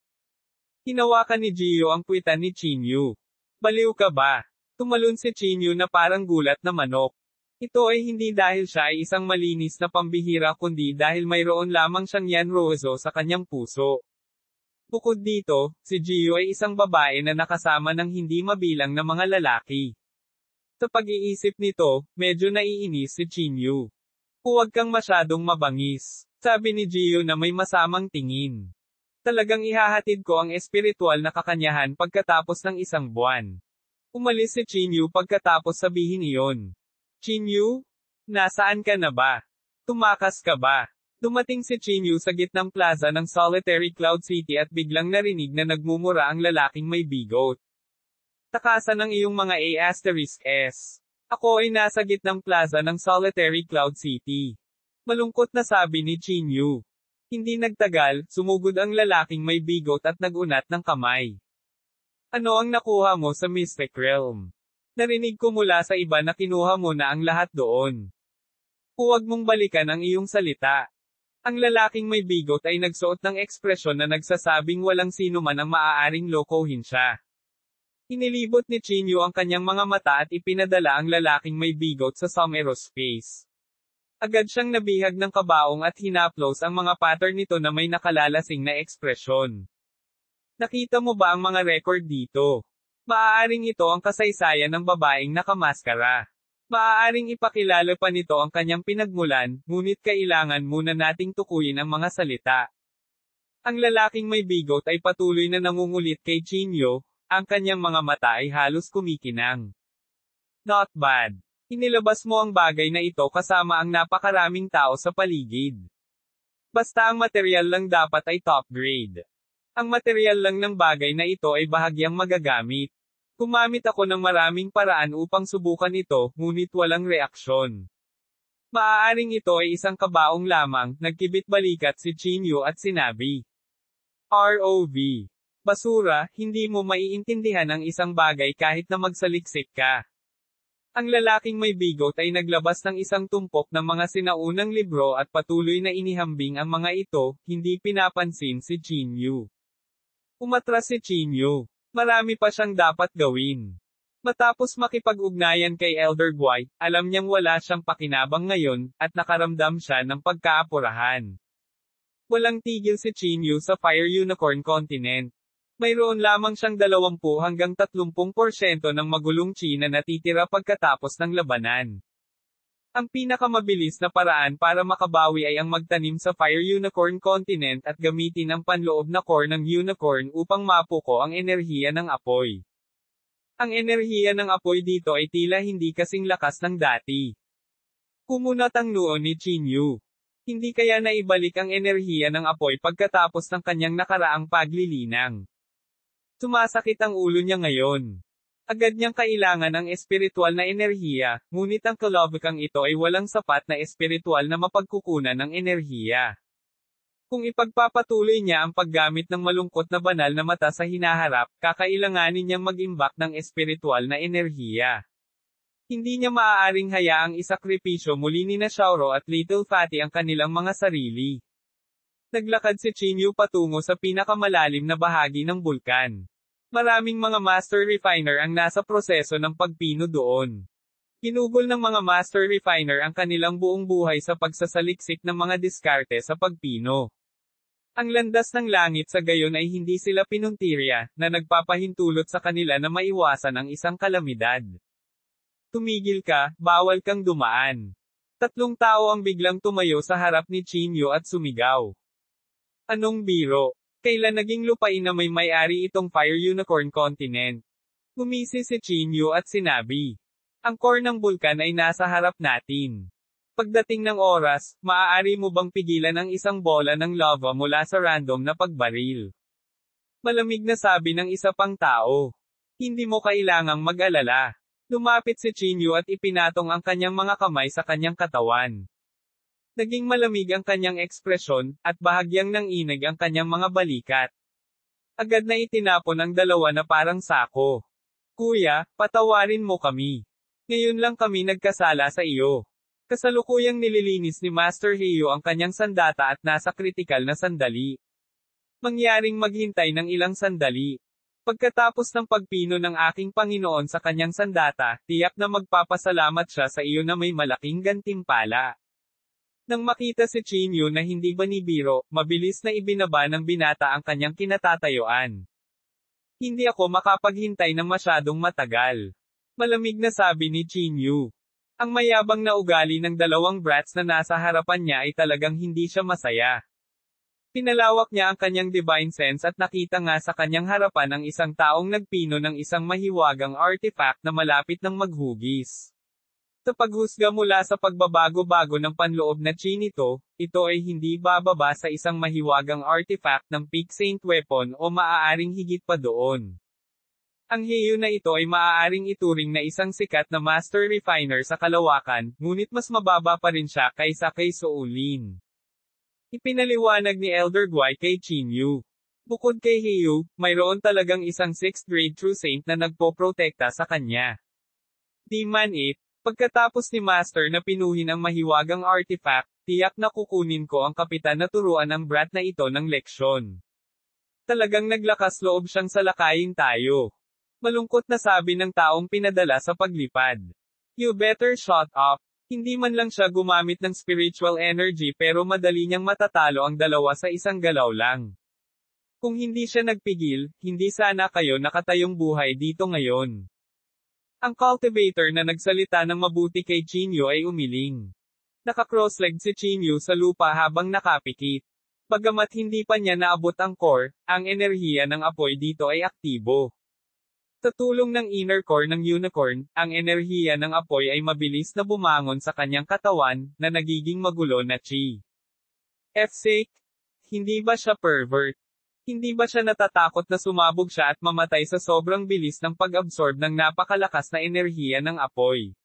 hinawakan ni Jiyu ang puwitan ni Chinyu. Baliw ka ba? Tumalon si Chinyu na parang gulat na manok. Ito ay hindi dahil siya ay isang malinis na pambihira kundi dahil mayroon lamang siyang yanrozo sa kanyang puso. Bukod dito, si Jiyu ay isang babae na nakasama ng hindi mabilang na mga lalaki. Sa pag-iisip nito, medyo naiinis si Chinyu. Huwag kang masyadong mabangis, sabi ni Jiyu na may masamang tingin. Talagang ihahatid ko ang espiritual na kakanyahan pagkatapos ng 1 buwan. Umalis si Chinyu pagkatapos sabihin iyon. Chinyu? Nasaan ka na ba? Tumakas ka ba? Dumating si Chinyu sa gitnang plaza ng Solitary Cloud City at biglang narinig na nagmumura ang lalaking may bigot. Takasan ang iyong mga A*S. Ako ay nasa gitnang plaza ng Solitary Cloud City. Malungkot na sabi ni Chinyu. Hindi nagtagal, sumugod ang lalaking may bigot at nagunat ng kamay. Ano ang nakuha mo sa Mystic Realm? Narinig ko mula sa iba na kinuha mo na ang lahat doon. Huwag mong balikan ang iyong salita. Ang lalaking may bigot ay nagsuot ng ekspresyon na nagsasabing walang sino man ang maaaring lokohin siya. Inilibot ni Chinyu ang kanyang mga mata at ipinadala ang lalaking may bigot sa Aerospace. Agad siyang nabihag ng kabaong at hinaplos ang mga pattern nito na may nakalalasing na ekspresyon. Nakita mo ba ang mga record dito? Maaaring ito ang kasaysayan ng babaeng nakamaskara. Maaaring ipakilala pa nito ang kanyang pinagmulan, ngunit kailangan muna nating tukuyin ang mga salita. Ang lalaking may bigot ay patuloy na nangungulit kay Chinyu, ang kanyang mga mata ay halos kumikinang. Not bad. Inilabas mo ang bagay na ito kasama ang napakaraming tao sa paligid. Basta ang material lang dapat ay top grade. Ang material lang ng bagay na ito ay bahagyang magagamit. Gumamit ako ng maraming paraan upang subukan ito, ngunit walang reaksyon. Maaaring ito ay isang kabaong lamang, nagkibit-balikat si Chinyu at sinabi. ROV. Basura, hindi mo maiintindihan ang isang bagay kahit na magsaliksik ka. Ang lalaking may bigot ay naglabas ng isang tumpok ng mga sinaunang libro at patuloy na inihambing ang mga ito, hindi pinapansin si Chinyu. Umatras si Chinyu. Marami pa siyang dapat gawin. Matapos makipag-ugnayan kay Elder Guai, alam niyang wala siyang pakinabang ngayon, at nakaramdam siya ng pagkaapurahan. Walang tigil si Chinyu sa Fire Unicorn Continent. Mayroon lamang siyang 20 hanggang 30% ng magulong chi na natitira pagkatapos ng labanan. Ang pinakamabilis na paraan para makabawi ay ang magtanim sa Fire Unicorn Continent at gamitin ang panloob na core ng unicorn upang mapuko ang enerhiya ng apoy. Ang enerhiya ng apoy dito ay tila hindi kasing lakas ng dati. Kumunat ang noo ni Chinyu. Hindi kaya naibalik ang enerhiya ng apoy pagkatapos ng kanyang nakaraang paglilinang. Sumasakit ang ulo niya ngayon. Agad niyang kailangan ang espiritual na enerhiya, ngunit ang kalabakang ito ay walang sapat na espiritual na mapagkukunan ng enerhiya. Kung ipagpapatuloy niya ang paggamit ng malungkot na banal na mata sa hinaharap, kakailanganin niyang mag-imbak ng espiritual na enerhiya. Hindi niya maaaring hayaang isakripisyo muli ni Shaoro at Little Fatty ang kanilang mga sarili. Naglakad si Chinyu patungo sa pinakamalalim na bahagi ng bulkan. Maraming mga master refiner ang nasa proseso ng pagpino doon. Ginugol ng mga master refiner ang kanilang buong buhay sa pagsasaliksik ng mga diskarte sa pagpino. Ang landas ng langit sa gayon ay hindi sila pinuntirya, na nagpapahintulot sa kanila na maiwasan ang isang kalamidad. Tumigil ka, bawal kang dumaan. 3 tao ang biglang tumayo sa harap ni Chinyu at sumigaw. Anong biro? Kailan naging lupain na may-ari itong Fire Unicorn Continent? Gumisi si Chinyu at sinabi. Ang core ng bulkan ay nasa harap natin. Pagdating ng oras, maaari mo bang pigilan ang isang bola ng lava mula sa random na pagbaril? Malamig na sabi ng isa pang tao. Hindi mo kailangang mag-alala. Lumapit si Chinyu at ipinatong ang kanyang mga kamay sa kanyang katawan. Naging malamig ang kanyang ekspresyon, at bahagyang nanginig ang kanyang mga balikat. Agad na itinapon ang dalawa na parang sako. Kuya, patawarin mo kami. Ngayon lang kami nagkasala sa iyo. Kasalukuyang nililinis ni Master Heiyo ang kanyang sandata at nasa kritikal na sandali. Mangyaring maghintay ng ilang sandali. Pagkatapos ng pagpino ng aking Panginoon sa kanyang sandata, tiyak na magpapasalamat siya sa iyo na may malaking gantimpala. Nang makita si Chinyu na hindi banibiro, mabilis na ibinaba ng binata ang kanyang kinatatayuan. Hindi ako makapaghintay ng masyadong matagal. Malamig na sabi ni Chinyu. Ang mayabang na ugali ng 2 brats na nasa harapan niya ay talagang hindi siya masaya. Pinalawak niya ang kanyang divine sense at nakita nga sa kanyang harapan ang isang taong nagpino ng isang mahiwagang artifact na malapit ng maghugis. Sa paghusga mula sa pagbabago-bago ng panloob na chi nito, ito ay hindi bababa sa isang mahiwagang artifact ng Peak Saint Weapon o maaaring higit pa doon. Ang Heiyo na ito ay maaaring ituring na isang sikat na master refiner sa kalawakan, ngunit mas mababa pa rin siya kaysa kay Soulin. Ipinaliwanag ni Elder Guai kay Chinyu. Bukod kay Heiyo, mayroon talagang isang 6th grade true saint na nagpoprotekta sa kanya. Di man it, pagkatapos ni Master na pinuhin ang mahiwagang artifact, tiyak na kukunin ko ang kapitan na turuan ang brat na ito ng leksyon. Talagang naglakas loob siyang salakayin tayo. Malungkot na sabi ng taong pinadala sa paglipad. You better shut up. Hindi man lang siya gumamit ng spiritual energy pero madali niyang matatalo ang dalawa sa isang galaw lang. Kung hindi siya nagpigil, hindi sana kayo nakatayong buhay dito ngayon. Ang cultivator na nagsalita ng mabuti kay Chinyu ay umiling. Naka-cross-legged si Chinyu sa lupa habang nakapikit. Bagamat hindi pa niya naabot ang core, ang enerhiya ng apoy dito ay aktibo. Sa tulong ng inner core ng unicorn, ang enerhiya ng apoy ay mabilis na bumangon sa kanyang katawan, na nagiging magulo na chi. F-sake? Hindi ba siya pervert? Hindi ba siya natatakot na sumabog siya at mamatay sa sobrang bilis ng pag-absorb ng napakalakas na enerhiya ng apoy?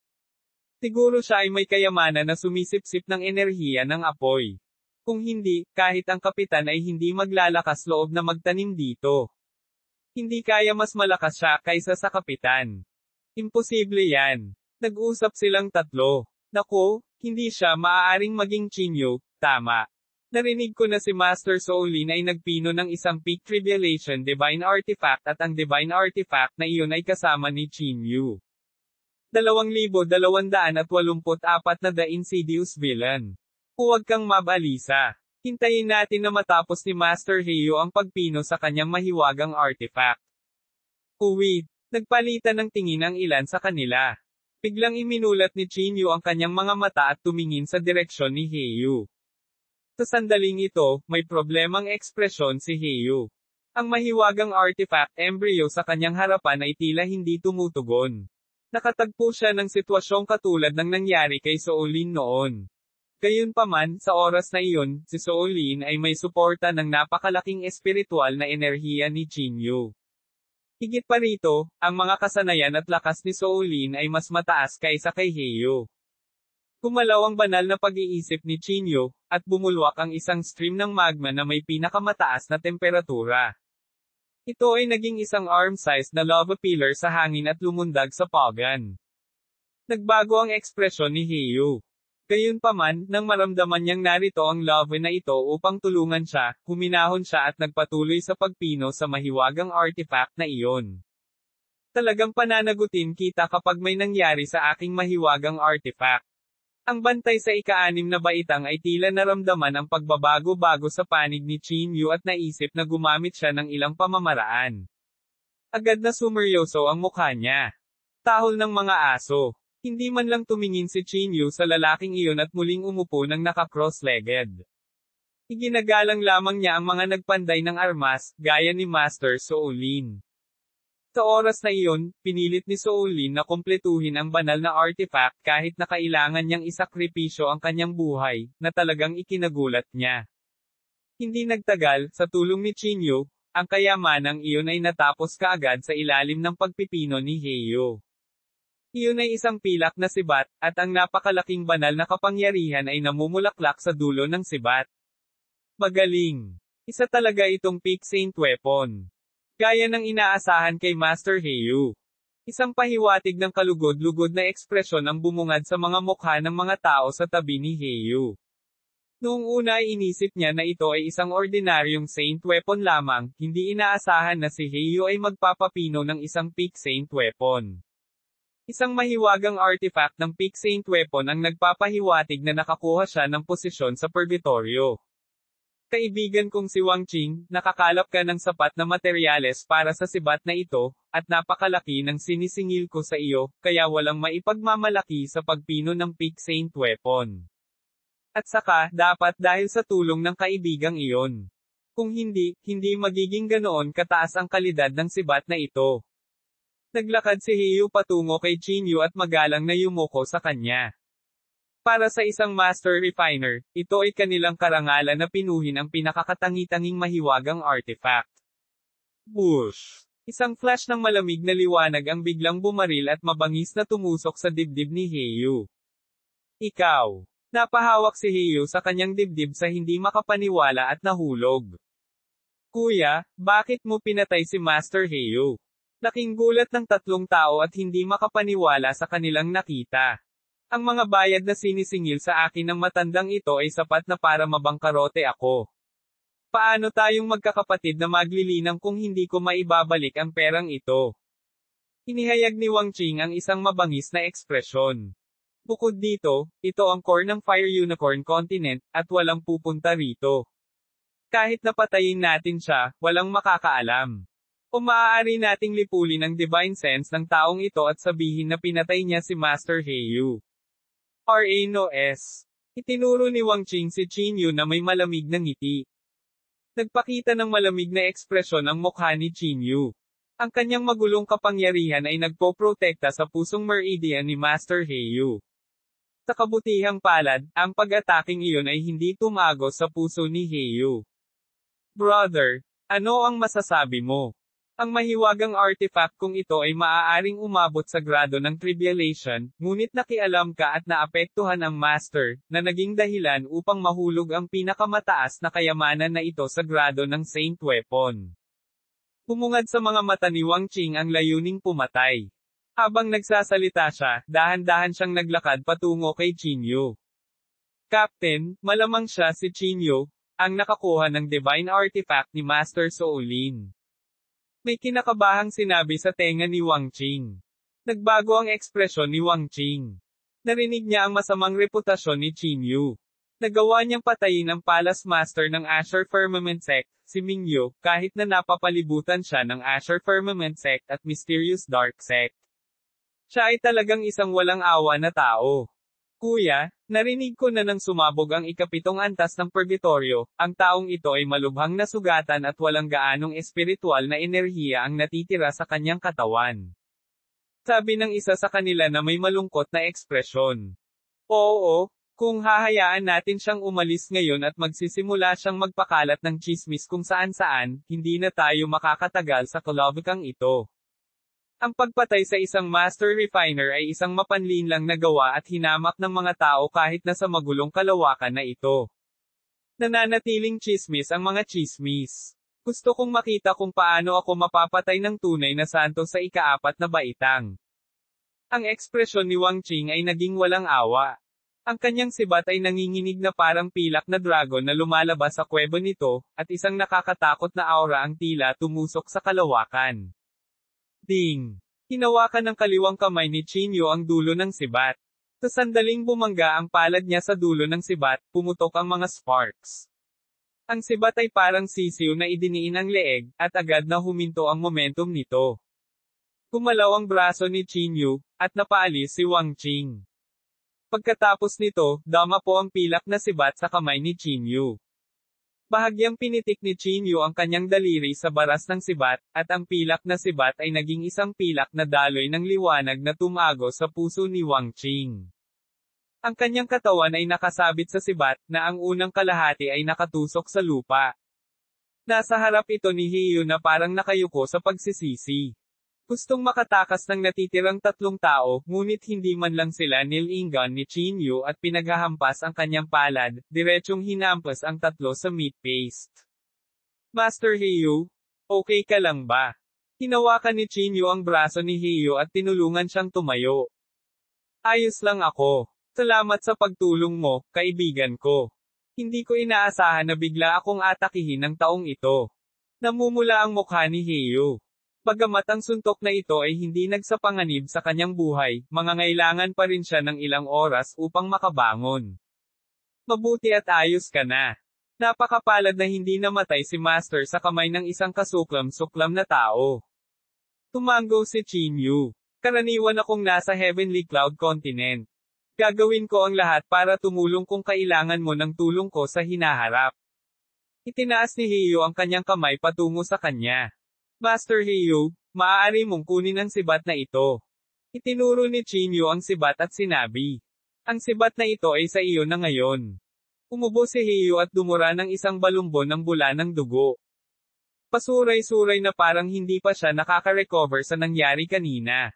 Siguro siya ay may kayamanan na sumisipsip ng enerhiya ng apoy. Kung hindi, kahit ang kapitan ay hindi maglalakas loob na magtanim dito. Hindi kaya mas malakas siya kaysa sa kapitan. Imposible yan. Nag-usap silang tatlo. Naku, hindi siya maaaring maging Chinyu, tama. Narinig ko na si Master Soulin ay nagpino ng isang Peak Tribulation Divine Artifact at ang Divine Artifact na iyon ay kasama ni Chinyu. 2,284 na The Insidious Villain. Huwag kang mabalisa. Hintayin natin na matapos ni Master Heiyu ang pagpino sa kanyang mahiwagang artifact. Uwid, nagpalitan ng tingin ang ilan sa kanila. Biglang iminulat ni Chinyu ang kanyang mga mata at tumingin sa direksyon ni Heiyu. Sa sandaling ito, may problemang ekspresyon si Heiyu. Ang mahiwagang artifact embryo sa kanyang harapan ay tila hindi tumutugon. Nakatagpo siya ng sitwasyong katulad ng nangyari kay Soulin noon. Gayunpaman, sa oras na iyon, si Soulin ay may suporta ng napakalaking espiritual na enerhiya ni Chinyu. Higit pa rito, ang mga kasanayan at lakas ni Soulin ay mas mataas kaysa kay Heiyu. Gumalaw ang banal na pag-iisip ni Chinyu, at bumulwak ang isang stream ng magma na may pinakamataas na temperatura. Ito ay naging isang arm-sized na lava pillar sa hangin at lumundag sa pagan. Nagbago ang ekspresyon ni Heiyu. Gayunpaman, nang maramdaman niyang narito ang lava na ito upang tulungan siya, huminahon siya at nagpatuloy sa pagpino sa mahiwagang artifact na iyon. Talagang pananagutin kita kapag may nangyari sa aking mahiwagang artifact. Ang bantay sa ika-6 na baitang ay tila naramdaman ang pagbabago-bago sa panig ni Chinyu at naisip na gumamit siya ng ilang pamamaraan. Agad na sumeryoso ang mukha niya. Tahol ng mga aso. Hindi man lang tumingin si Chinyu sa lalaking iyon at muling umupo ng naka-cross-legged. Iginagalang lamang niya ang mga nagpanday ng armas, gaya ni Master Soulin. Sa oras na iyon, pinilit ni Soulin na kumpletuhin ang banal na artifact kahit na kailangan niyang isakripisyo ang kanyang buhay, na talagang ikinagulat niya. Hindi nagtagal, sa tulong ni Chinyu, ang kayamanang iyon ay natapos kaagad sa ilalim ng pagpipino ni Heiyu. Iyon ay isang pilak na sibat, at ang napakalaking banal na kapangyarihan ay namumulaklak sa dulo ng sibat. Magaling! Isa talaga itong Peak Saint Weapon. Gaya ng inaasahan kay Master Heiyu. Isang pahiwatig ng kalugod-lugod na ekspresyon ang bumungad sa mga mukha ng mga tao sa tabi ni Heiyu. Noong una ay inisip niya na ito ay isang ordinaryong Saint Weapon lamang, hindi inaasahan na si Heiyu ay magpapapino ng isang Peak Saint Weapon. Isang mahiwagang artifact ng Peak Saint Weapon ang nagpapahiwatig na nakakuha siya ng posisyon sa purgatorio. Kaibigan kong si Wang Qing, nakakalap ka ng sapat na materyales para sa sibat na ito, at napakalaki ng sinisingil ko sa iyo, kaya walang maipagmamalaki sa pagpino ng Peak Saint Weapon. At saka, dapat dahil sa tulong ng kaibigang iyon. Kung hindi, hindi magiging ganoon kataas ang kalidad ng sibat na ito. Naglakad si Heiyu patungo kay Chinyu at magalang na yumuko sa kanya. Para sa isang master refiner, ito ay kanilang karangalan na pinuhin ang pinakakatangi-tanging mahiwagang artifact. Whoosh! Isang flash ng malamig na liwanag ang biglang bumaril at mabangis na tumusok sa dibdib ni Heiyu. Ikaw! Napahawak si Heiyu sa kanyang dibdib sa hindi makapaniwala at nahulog. Kuya, bakit mo pinatay si Master Heiyu? Laking gulat ng tatlong tao at hindi makapaniwala sa kanilang nakita. Ang mga bayad na sinisingil sa akin ng matandang ito ay sapat na para mabangkarote ako. Paano tayong magkakapatid na maglilinang kung hindi ko maibabalik ang perang ito? Inihayag ni Wang Qing ang isang mabangis na ekspresyon. Bukod dito, ito ang core ng Fire Unicorn Continent, at walang pupunta rito. Kahit napatayin natin siya, walang makakaalam. O maaari nating lipulin ang divine sense ng taong ito at sabihin na pinatay niya si Master Heiyu. R.A.No.S. Itinuro ni Wang Qing si Chinyu na may malamig na ngiti. Nagpakita ng malamig na ekspresyon ang mukha ni Chinyu. Ang kanyang magulong kapangyarihan ay nagpoprotekta sa pusong meridian ni Master Heiyu. Sa kabutihang palad, ang pag-ataking iyon ay hindi tumagos sa puso ni Heiyu. Brother, ano ang masasabi mo? Ang mahiwagang artifact kung ito ay maaaring umabot sa grado ng tribulation, ngunit nakialam ka at naapektuhan ang Master, na naging dahilan upang mahulog ang pinakamataas na kayamanan na ito sa grado ng Saint Weapon. Pumungad sa mga mata ni Wang Qing ang layuning pumatay. Habang nagsasalita siya, dahan-dahan siyang naglakad patungo kay Chinyu. Captain, malamang siya si Chinyu, ang nakakuha ng divine artifact ni Master Soulin. May kinakabahang sinabi sa tenga ni Wang Qing. Nagbago ang ekspresyon ni Wang Qing. Narinig niya ang masamang reputasyon ni Chinyu. Nagawa niyang patayin ang Palace Master ng Azure Firmament Sect, si Mingyu, kahit na napapalibutan siya ng Azure Firmament Sect at Mysterious Dark Sect. Siya ay talagang isang walang awa na tao. Kuya, narinig ko na nang sumabog ang ikapitong antas ng Purgatorio, ang taong ito ay malubhang nasugatan at walang gaanong espiritual na enerhiya ang natitira sa kanyang katawan. Sabi ng isa sa kanila na may malungkot na ekspresyon. Oo, kung hahayaan natin siyang umalis ngayon at magsisimula siyang magpakalat ng chismis kung saan-saan, hindi na tayo makakatagal sa kalabukang ito. Ang pagpatay sa isang master refiner ay isang mapanlinlang na gawa at hinamak ng mga tao kahit na sa magulong kalawakan na ito. Nananatiling chismis ang mga chismis. Gusto kong makita kung paano ako mapapatay ng tunay na santo sa ikaapat na baitang. Ang ekspresyon ni Wang Qing ay naging walang awa. Ang kanyang sibat ay nanginginig na parang pilak na dragon na lumalabas sa kuweba nito, at isang nakakatakot na aura ang tila tumusok sa kalawakan. Ding! Hinawakan ng kaliwang kamay ni Chinyu ang dulo ng sibat. Sa sandaling bumangga ang palad niya sa dulo ng sibat, pumutok ang mga sparks. Ang sibat ay parang sisiw na idiniin ang leeg, at agad na huminto ang momentum nito. Kumalaw ang braso ni Chinyu, at napaalis si Wang Qing. Pagkatapos nito, dama po ang pilak na sibat sa kamay ni Chinyu. Bahagyang pinitik ni Chinyu ang kanyang daliri sa baras ng sibat, at ang pilak na sibat ay naging isang pilak na daloy ng liwanag na tumago sa puso ni Wang Qing. Ang kanyang katawan ay nakasabit sa sibat, na ang unang kalahati ay nakatusok sa lupa. Nasa harap ito ni Heiyu na parang nakayuko sa pagsisisi. Gustong makatakas ng natitirang tatlong tao, ngunit hindi man lang sila nilingan ni Chinyu at pinaghahampas ang kanyang palad, diretsyong hinampas ang tatlo sa meat paste. Master Heiyu, okay ka lang ba? Hinawakan ni Chinyu ang braso ni Heiyu at tinulungan siyang tumayo. Ayos lang ako. Salamat sa pagtulong mo, kaibigan ko. Hindi ko inaasahan na bigla akong atakihin ng taong ito. Namumula ang mukha ni Heiyu. Bagamat ang suntok na ito ay hindi nagsapanganib sa kanyang buhay, mangangailangan pa rin siya ng ilang oras upang makabangon. Mabuti at ayos ka na. Napakapalad na hindi namatay si Master sa kamay ng isang kasuklam-suklam na tao. Tumango si Chinyu. Karaniwan akong nasa Heavenly Cloud Continent. Gagawin ko ang lahat para tumulong kung kailangan mo ng tulong ko sa hinaharap. Itinaas ni Heiyu ang kanyang kamay patungo sa kanya. Master Heiyu, maaari mong kunin ang sibat na ito. Itinuro ni Chinyu ang sibat at sinabi. Ang sibat na ito ay sa iyo na ngayon. Umubo si Heiyu at dumura ng isang balumbon ng bula ng dugo. Pasuray-suray na parang hindi pa siya nakaka-recover sa nangyari kanina.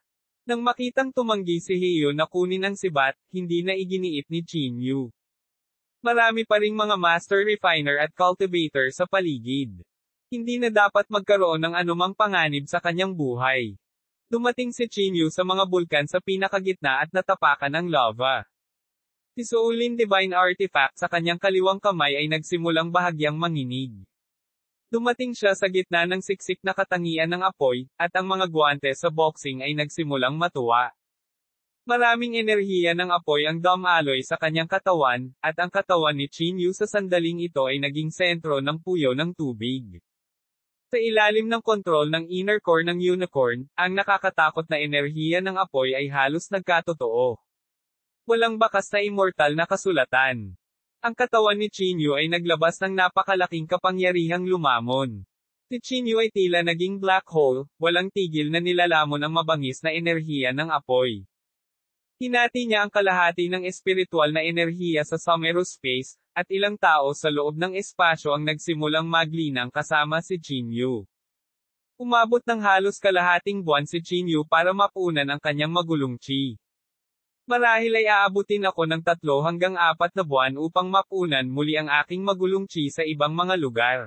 Nang makitang tumanggi si Heiyu na kunin ang sibat, hindi na iginiit ni Chinyu. Marami pa ring mga master refiner at cultivator sa paligid. Hindi na dapat magkaroon ng anumang panganib sa kanyang buhay. Dumating si Chinyu sa mga bulkan sa pinakagitna at natapakan ng lava. Si Soulin Divine Artifact sa kanyang kaliwang kamay ay nagsimulang bahagyang manginig. Dumating siya sa gitna ng siksik na katangian ng apoy, at ang mga guwante sa boxing ay nagsimulang matuwa. Maraming enerhiya ng apoy ang dumaloy sa kanyang katawan, at ang katawan ni Chinyu sa sandaling ito ay naging sentro ng puyo ng tubig. Sa ilalim ng kontrol ng inner core ng unicorn, ang nakakatakot na enerhiya ng apoy ay halos nagkatotoo. Walang bakas na immortal na kasulatan. Ang katawan ni Chinyu ay naglabas ng napakalaking kapangyarihang lumamon. Si Chinyu ay tila naging black hole, walang tigil na nilalamon ang mabangis na enerhiya ng apoy. Hinati niya ang kalahati ng espiritual na enerhiya sa space, at ilang tao sa loob ng espasyo ang nagsimulang maglinang kasama si Chinyu. Umabot ng halos kalahating buwan si Chinyu para mapunan ang kanyang magulong chi. Marahil ay aabutin ako ng 3 hanggang 4 na buwan upang mapunan muli ang aking magulong chi sa ibang mga lugar.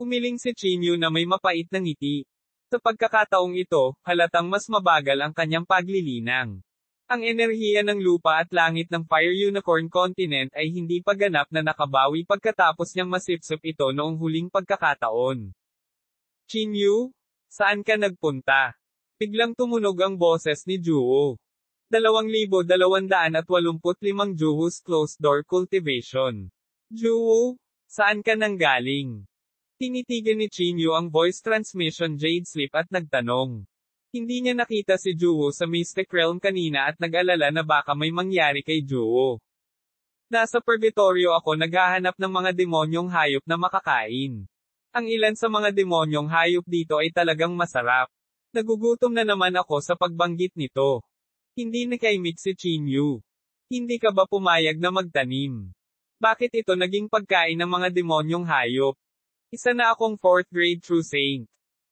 Umiling si Chinyu na may mapait na ngiti. Sa pagkakataong ito, halatang mas mabagal ang kanyang paglilinang. Ang enerhiya ng lupa at langit ng Fire Unicorn Continent ay hindi pa ganap na nakabawi pagkatapos niyang masipsip ito noong huling pagkakataon. Chinyu? Saan ka nagpunta? Biglang tumunog ang boses ni Juwo. 2,285 Juwo's Closed Door Cultivation. Juwo? Saan ka nanggaling? Tinitigan ni Chinyu ang voice transmission Jade Sleep at nagtanong. Hindi niya nakita si Juwo sa Mystic Realm kanina at nag-alala na baka may mangyari kay Juwo. Nasa purgatorio ako naghahanap ng mga demonyong hayop na makakain. Ang ilan sa mga demonyong hayop dito ay talagang masarap. Nagugutom na naman ako sa pagbanggit nito. Hindi nakaimik si Chinyu. Hindi ka ba pumayag na magtanim? Bakit ito naging pagkain ng mga demonyong hayop? Isa na akong 4th grade true saint.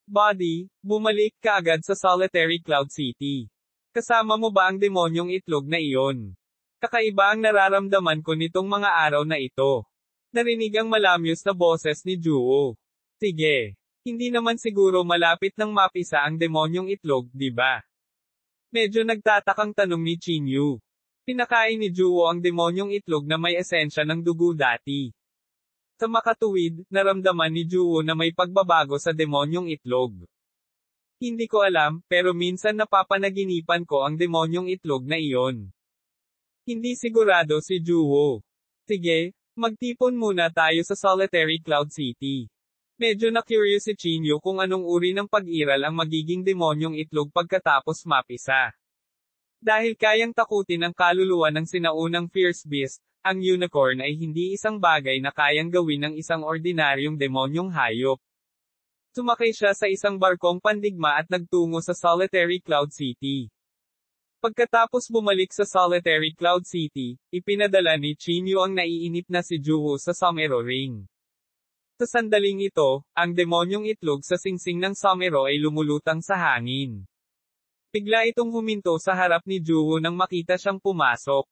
Body, bumalik ka agad sa Solitary Cloud City. Kasama mo ba ang demonyong itlog na iyon? Kakaiba ang nararamdaman ko nitong mga araw na ito. Narinig ang malamyos na boses ni Juwo. Sige. Hindi naman siguro malapit nang mapisa ang demonyong itlog, di ba? Medyo nagtatakang tanong ni Chinyu. Pinakain ni Juwo ang demonyong itlog na may esensya ng dugo dati. Sa makatuwid, naramdaman ni Juwo na may pagbabago sa demonyong itlog. Hindi ko alam, pero minsan napapanaginipan ko ang demonyong itlog na iyon. Hindi sigurado si Juwo. Sige, magtipon muna tayo sa Solitary Cloud City. Medyo na-curious si Chinyu kung anong uri ng pag-iral ang magiging demonyong itlog pagkatapos mapisa. Dahil kayang takutin ang kaluluwa ng sinaunang fierce beast, ang unicorn ay hindi isang bagay na kayang gawin ng isang ordinaryong demonyong hayop. Sumakay siya sa isang barkong pandigma at nagtungo sa Solitary Cloud City. Pagkatapos bumalik sa Solitary Cloud City, ipinadala ni Chinyu ang naiinip na si Juwo sa Somero Ring. Sa sandaling ito, ang demonyong itlog sa singsing ng Somero ay lumulutang sa hangin. Bigla itong huminto sa harap ni Juwo nang makita siyang pumasok.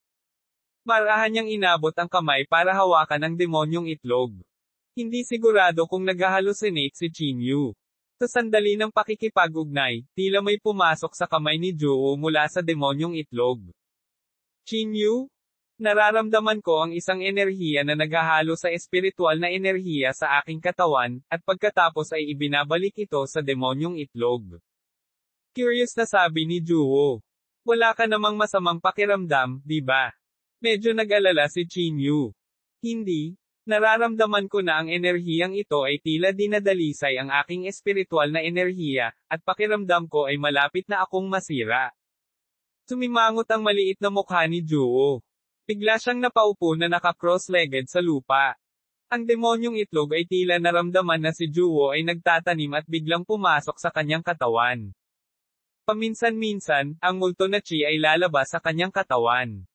Marahan niyang inabot ang kamay para hawakan ang demonyong itlog. Hindi sigurado kung nag-hallucinate si Chinyu. Sa sandali ng pakikipag-ugnay, tila may pumasok sa kamay ni Juwo mula sa demonyong itlog. Chinyu? Nararamdaman ko ang isang enerhiya na naghahalo sa espiritual na enerhiya sa aking katawan, at pagkatapos ay ibinabalik ito sa demonyong itlog. Curious na sabi ni Juwo. Wala ka namang masamang pakiramdam, di ba? Medyo nag-alala si Chinyu. Hindi, nararamdaman ko na ang enerhiyang ito ay tila dinadalisay ang aking espiritual na enerhiya, at pakiramdam ko ay malapit na akong masira. Sumimangot ang maliit na mukha ni Juwo. Bigla siyang napaupo na naka-cross-legged sa lupa. Ang demonyong itlog ay tila naramdaman na si Juwo ay nagtatanim at biglang pumasok sa kanyang katawan. Paminsan-minsan, ang multo na chi ay lalabas sa kanyang katawan.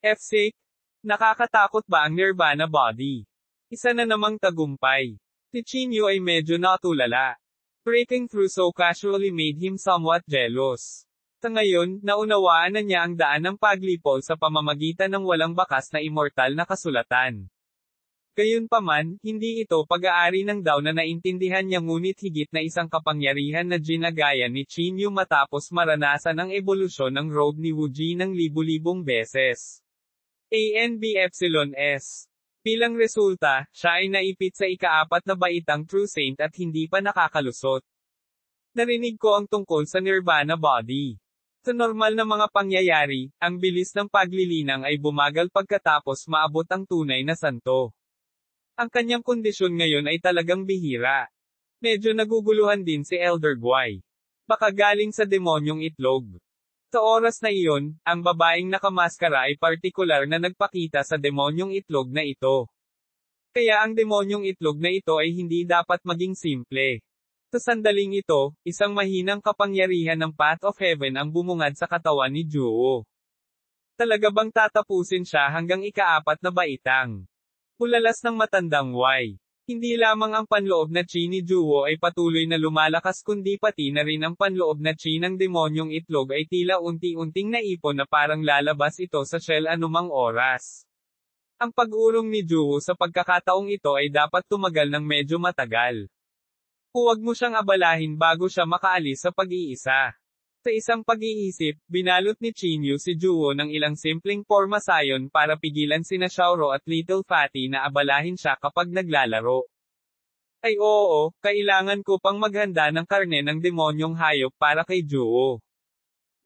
F-sick? Nakakatakot ba ang Nirvana body? Isa na namang tagumpay. Si Chinyu ay medyo natulala. Breaking through so casually made him somewhat jealous. Sa ngayon, naunawaan na niya ang daan ng paglipol sa pamamagitan ng walang bakas na immortal na kasulatan. Gayunpaman, hindi ito pag-aari ng Dao na naintindihan niya ngunit higit na isang kapangyarihan na ginagaya ni Chinyu matapos maranasan ang ebolusyon ng robe ni Wuji ng libu-libong beses. ANBEPSILON-S. Bilang resulta, siya ay naipit sa ika-4 na baitang True Saint at hindi pa nakakalusot. Narinig ko ang tungkol sa Nirvana body. Sa normal na mga pangyayari, ang bilis ng paglilinang ay bumagal pagkatapos maabot ang tunay na santo. Ang kanyang kondisyon ngayon ay talagang bihira. Medyo naguguluhan din si Elder Guai. Baka galing sa demonyong itlog. Sa oras na iyon, ang babaeng nakamaskara ay partikular na nagpakita sa demonyong itlog na ito. Kaya ang demonyong itlog na ito ay hindi dapat maging simple. Sa sandaling ito, isang mahinang kapangyarihan ng Path of Heaven ang bumungad sa katawan ni Juwo. Talaga bang tatapusin siya hanggang ika-4 na baitang? Pulalas ng matandang Y. Hindi lamang ang panloob na chi ni Juwo ay patuloy na lumalakas kundi pati na rin ang panloob na chi ng demonyong itlog ay tila unti-unting naipon na parang lalabas ito sa shell anumang oras. Ang pag-urong ni Juwo sa pagkakataong ito ay dapat tumagal ng medyo matagal. Huwag mo siyang abalahin bago siya makaalis sa pag-iisa. Sa isang pag-iisip, binalot ni Chinyu si Juwo ng ilang simpleng pormasayon para pigilan sina Xiaoro at Little Fatty na abalahin siya kapag naglalaro. Ay oo, kailangan ko pang maghanda ng karne ng demonyong hayop para kay Juwo.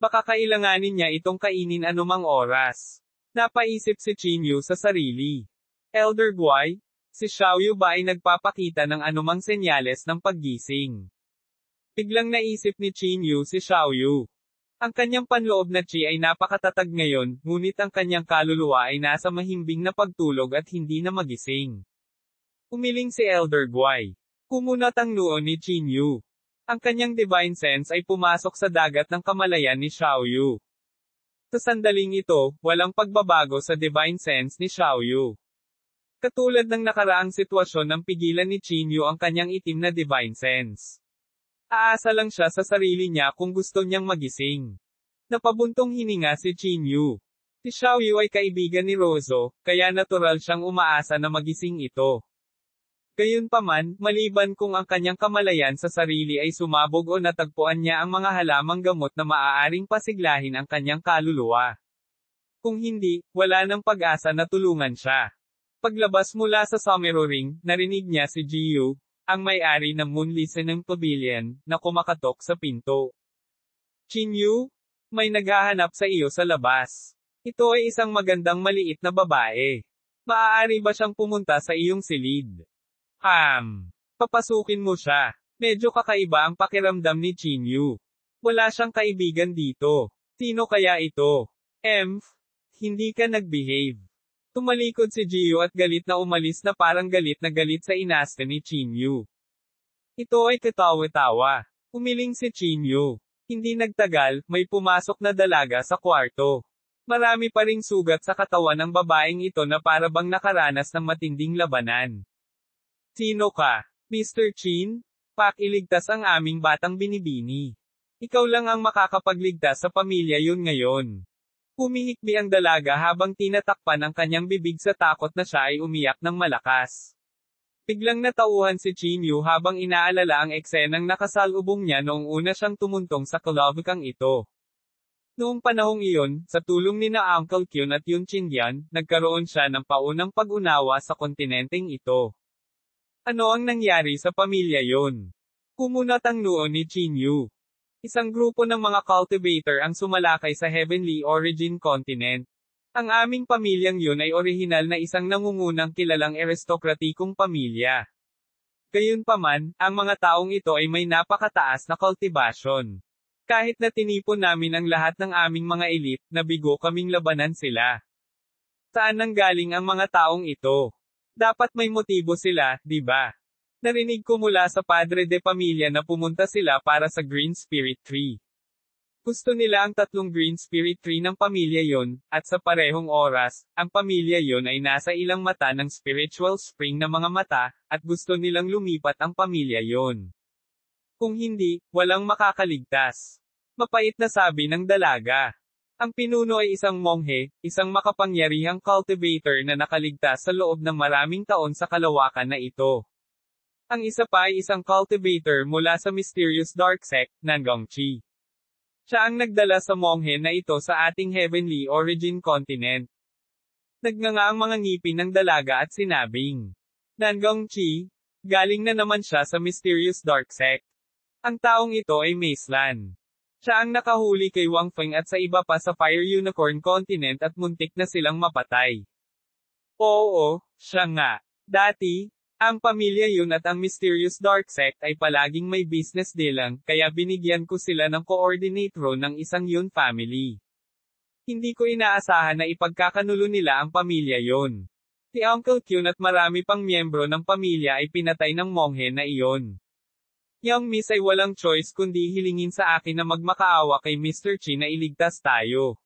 Baka kailanganin niya itong kainin anumang oras. Napaisip si Chinyu sa sarili. Elder Guai, si Xiaoyu ba ay nagpapakita ng anumang senyales ng paggising? Biglang naisip ni Chinyu si Xiaoyu. Ang kanyang panloob na chi ay napakatatag ngayon, ngunit ang kanyang kaluluwa ay nasa mahimbing na pagtulog at hindi na magising. Umiling si Elder Guai. Kumunat ang noo ni Chinyu. Ang kanyang divine sense ay pumasok sa dagat ng kamalayan ni Xiaoyu. Sa sandaling ito, walang pagbabago sa divine sense ni Xiaoyu. Katulad ng nakaraang sitwasyon ng pigilan ni Chinyu ang kanyang itim na divine sense. Aasa lang siya sa sarili niya kung gusto niyang magising. Napabuntong hininga si Chinyu. Si Xiaoyu ay kaibigan ni Rozo, kaya natural siyang umaasa na magising ito. Gayunpaman, maliban kung ang kanyang kamalayan sa sarili ay sumabog o natagpuan niya ang mga halamang gamot na maaaring pasiglahin ang kanyang kaluluwa. Kung hindi, wala nang pag-asa na tulungan siya. Paglabas mula sa Somero Ring, narinig niya si Jiyu, ang may-ari ng Moon Listening Pavilion, na kumakatok sa pinto. Chinyu, may naghahanap sa iyo sa labas. Ito ay isang magandang maliit na babae. Maaari ba siyang pumunta sa iyong silid? Papasukin mo siya. Medyo kakaiba ang pakiramdam ni Chinyu. Wala siyang kaibigan dito. Sino kaya ito? Hindi ka nag-behave. Tumalikod si Jiyu at galit na umalis na parang galit na galit sa inaste ni Chinyu. Ito ay katawa-tawa. Umiling si Chinyu. Hindi nagtagal, may pumasok na dalaga sa kwarto. Marami pa ring sugat sa katawan ng babaeng ito na para bang nakaranas ng matinding labanan. Sino ka? Mr. Chin? Pakiligtas ang aming batang binibini. Ikaw lang ang makakapagligtas sa pamilya yun ngayon. Humihikbi ang dalaga habang tinatakpan ang kanyang bibig sa takot na siya ay umiyak ng malakas. Biglang natauhan si Chinyu habang inaalala ang eksenang nakasalubong niya noong una siyang tumuntong sa kalabukang ito. Noong panahong iyon, sa tulong ni na Uncle Kyun at Yun Chinyan, nagkaroon siya ng paunang pag-unawa sa kontinenteng ito. Ano ang nangyari sa pamilya yon? Kumunat ang noo ni Chinyu. Isang grupo ng mga cultivator ang sumalakay sa Heavenly Origin Continent. Ang aming pamilyang yun ay orihinal na isang nangungunang kilalang aristokratikong pamilya. Gayunpaman, ang mga taong ito ay may napakataas na kultibasyon. Kahit na tinipon namin ang lahat ng aming mga elite, nabigo kaming labanan sila. Saan nanggaling ang mga taong ito? Dapat may motibo sila, di ba? Narinig ko mula sa padre de pamilya na pumunta sila para sa Green Spirit Tree. Gusto nila ang 3 Green Spirit Tree ng pamilya yon, at sa parehong oras, ang pamilya yon ay nasa ilang mata ng spiritual spring na mga mata, at gusto nilang lumipat ang pamilya yon. Kung hindi, walang makakaligtas. Mapait na sabi ng dalaga. Ang pinuno ay isang monghe, isang makapangyarihang cultivator na nakaligtas sa loob ng maraming taon sa kalawakan na ito. Ang isa pa ay isang cultivator mula sa mysterious dark sect, Nangongchi. Siya ang nagdala sa monghe na ito sa ating Heavenly Origin Continent. Nagnganga ang mga ngipin ng dalaga at sinabing, Nangongchi, galing na naman siya sa mysterious dark sect. Ang taong ito ay Macelan. Siya ang nakahuli kay Wang Feng at sa iba pa sa Fire Unicorn Continent at muntik na silang mapatay. Oo, siya nga. Dati, ang pamilya yun at ang mysterious dark sect ay palaging may business dealang, kaya binigyan ko sila ng coordinate role ng isang yun family. Hindi ko inaasahan na ipagkakanulo nila ang pamilya yun. Si Uncle Kyun at marami pang miyembro ng pamilya ay pinatay ng monghe na iyon. Young Miss ay walang choice kundi hilingin sa akin na magmakaawa kay Mr. Chi na iligtas tayo.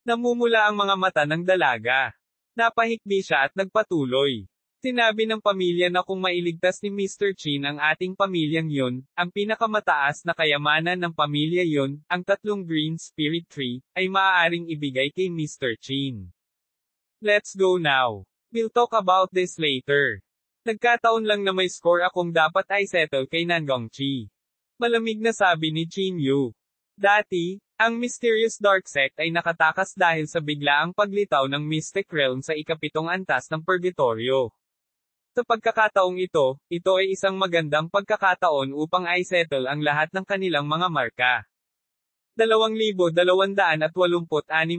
Namumula ang mga mata ng dalaga. Napahikbi siya at nagpatuloy. Sinabi ng pamilya na kung mailigtas ni Mr. Chin ang ating pamilyang yun, ang pinakamataas na kayamanan ng pamilya yun, ang 3 Green Spirit Tree, ay maaaring ibigay kay Mr. Chin. Let's go now. We'll talk about this later. Nagkataon lang na may score akong dapat ay settle kay Nangongchi. Malamig na sabi ni Chin Yu. Dati, ang Mysterious Dark Sect ay nakatakas dahil sa biglaang paglitaw ng Mystic Realm sa ikapitong antas ng Purgatorio. Sa pagkakataong ito ay isang magandang pagkakataon upang i-settle ang lahat ng kanilang mga marka. 2,286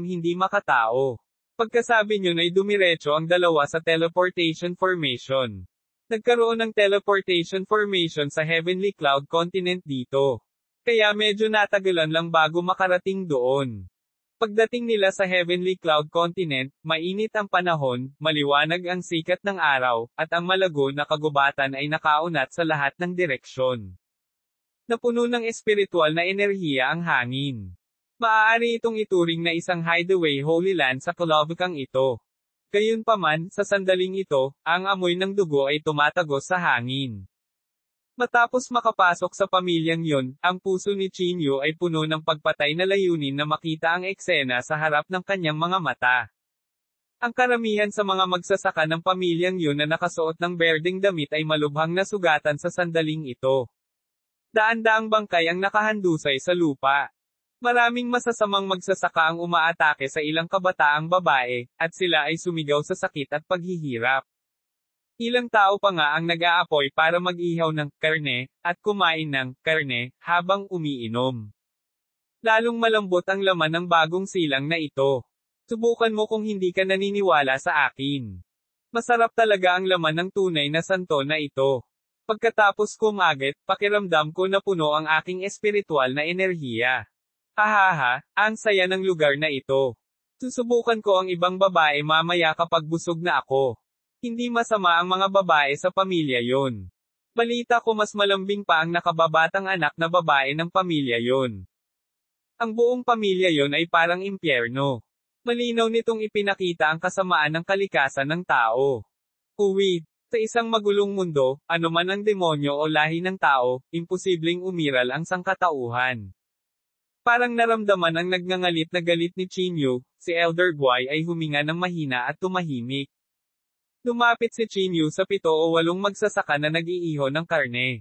hindi makatao. Pagkasabi nyo ay dumiretso ang dalawa sa teleportation formation. Nagkaroon ng teleportation formation sa Heavenly Cloud Continent dito. Kaya medyo natagalan lang bago makarating doon. Pagdating nila sa Heavenly Cloud Continent, mainit ang panahon, maliwanag ang sikat ng araw, at ang malago na kagubatan ay nakaunat sa lahat ng direksyon. Napuno ng espiritual na enerhiya ang hangin. Maaari itong ituring na isang hideaway Holy Land sa kalabukang ito. Gayunpaman, sa sandaling ito, ang amoy ng dugo ay tumatagos sa hangin. Matapos makapasok sa pamilyang yun, ang puso ni Chin Yu ay puno ng pagpatay na layunin na makita ang eksena sa harap ng kanyang mga mata. Ang karamihan sa mga magsasaka ng pamilyang yun na nakasuot ng berdeng damit ay malubhang nasugatan sa sandaling ito. Daan-daang bangkay ang nakahandusay sa lupa. Maraming masasamang magsasaka ang umaatake sa ilang kabataang babae, at sila ay sumigaw sa sakit at paghihirap. Ilang tao pa nga ang nag-aapoy para mag-ihaw ng karne, at kumain ng karne, habang umiinom. Lalong malambot ang laman ng bagong silang na ito. Subukan mo kung hindi ka naniniwala sa akin. Masarap talaga ang laman ng tunay na santo na ito. Pagkatapos kumagit, pakiramdam ko na puno ang aking espiritual na enerhiya. Hahaha, ang saya ng lugar na ito. Susubukan ko ang ibang babae mamaya kapag busog na ako. Hindi masama ang mga babae sa pamilya yon. Balita ko mas malambing pa ang nakababatang anak na babae ng pamilya yon. Ang buong pamilya yon ay parang impyerno. Malinaw nitong ipinakita ang kasamaan ng kalikasan ng tao. Uwid, sa isang magulong mundo, anuman ang demonyo o lahi ng tao, imposibleng umiral ang sangkatauhan. Parang naramdaman ang nagngangalit na galit ni Chin Yu, si Elder Guai ay huminga ng mahina at tumahimik. Lumapit si Chin Yu sa 7 o 8 magsasaka na nag-iiho ng karne.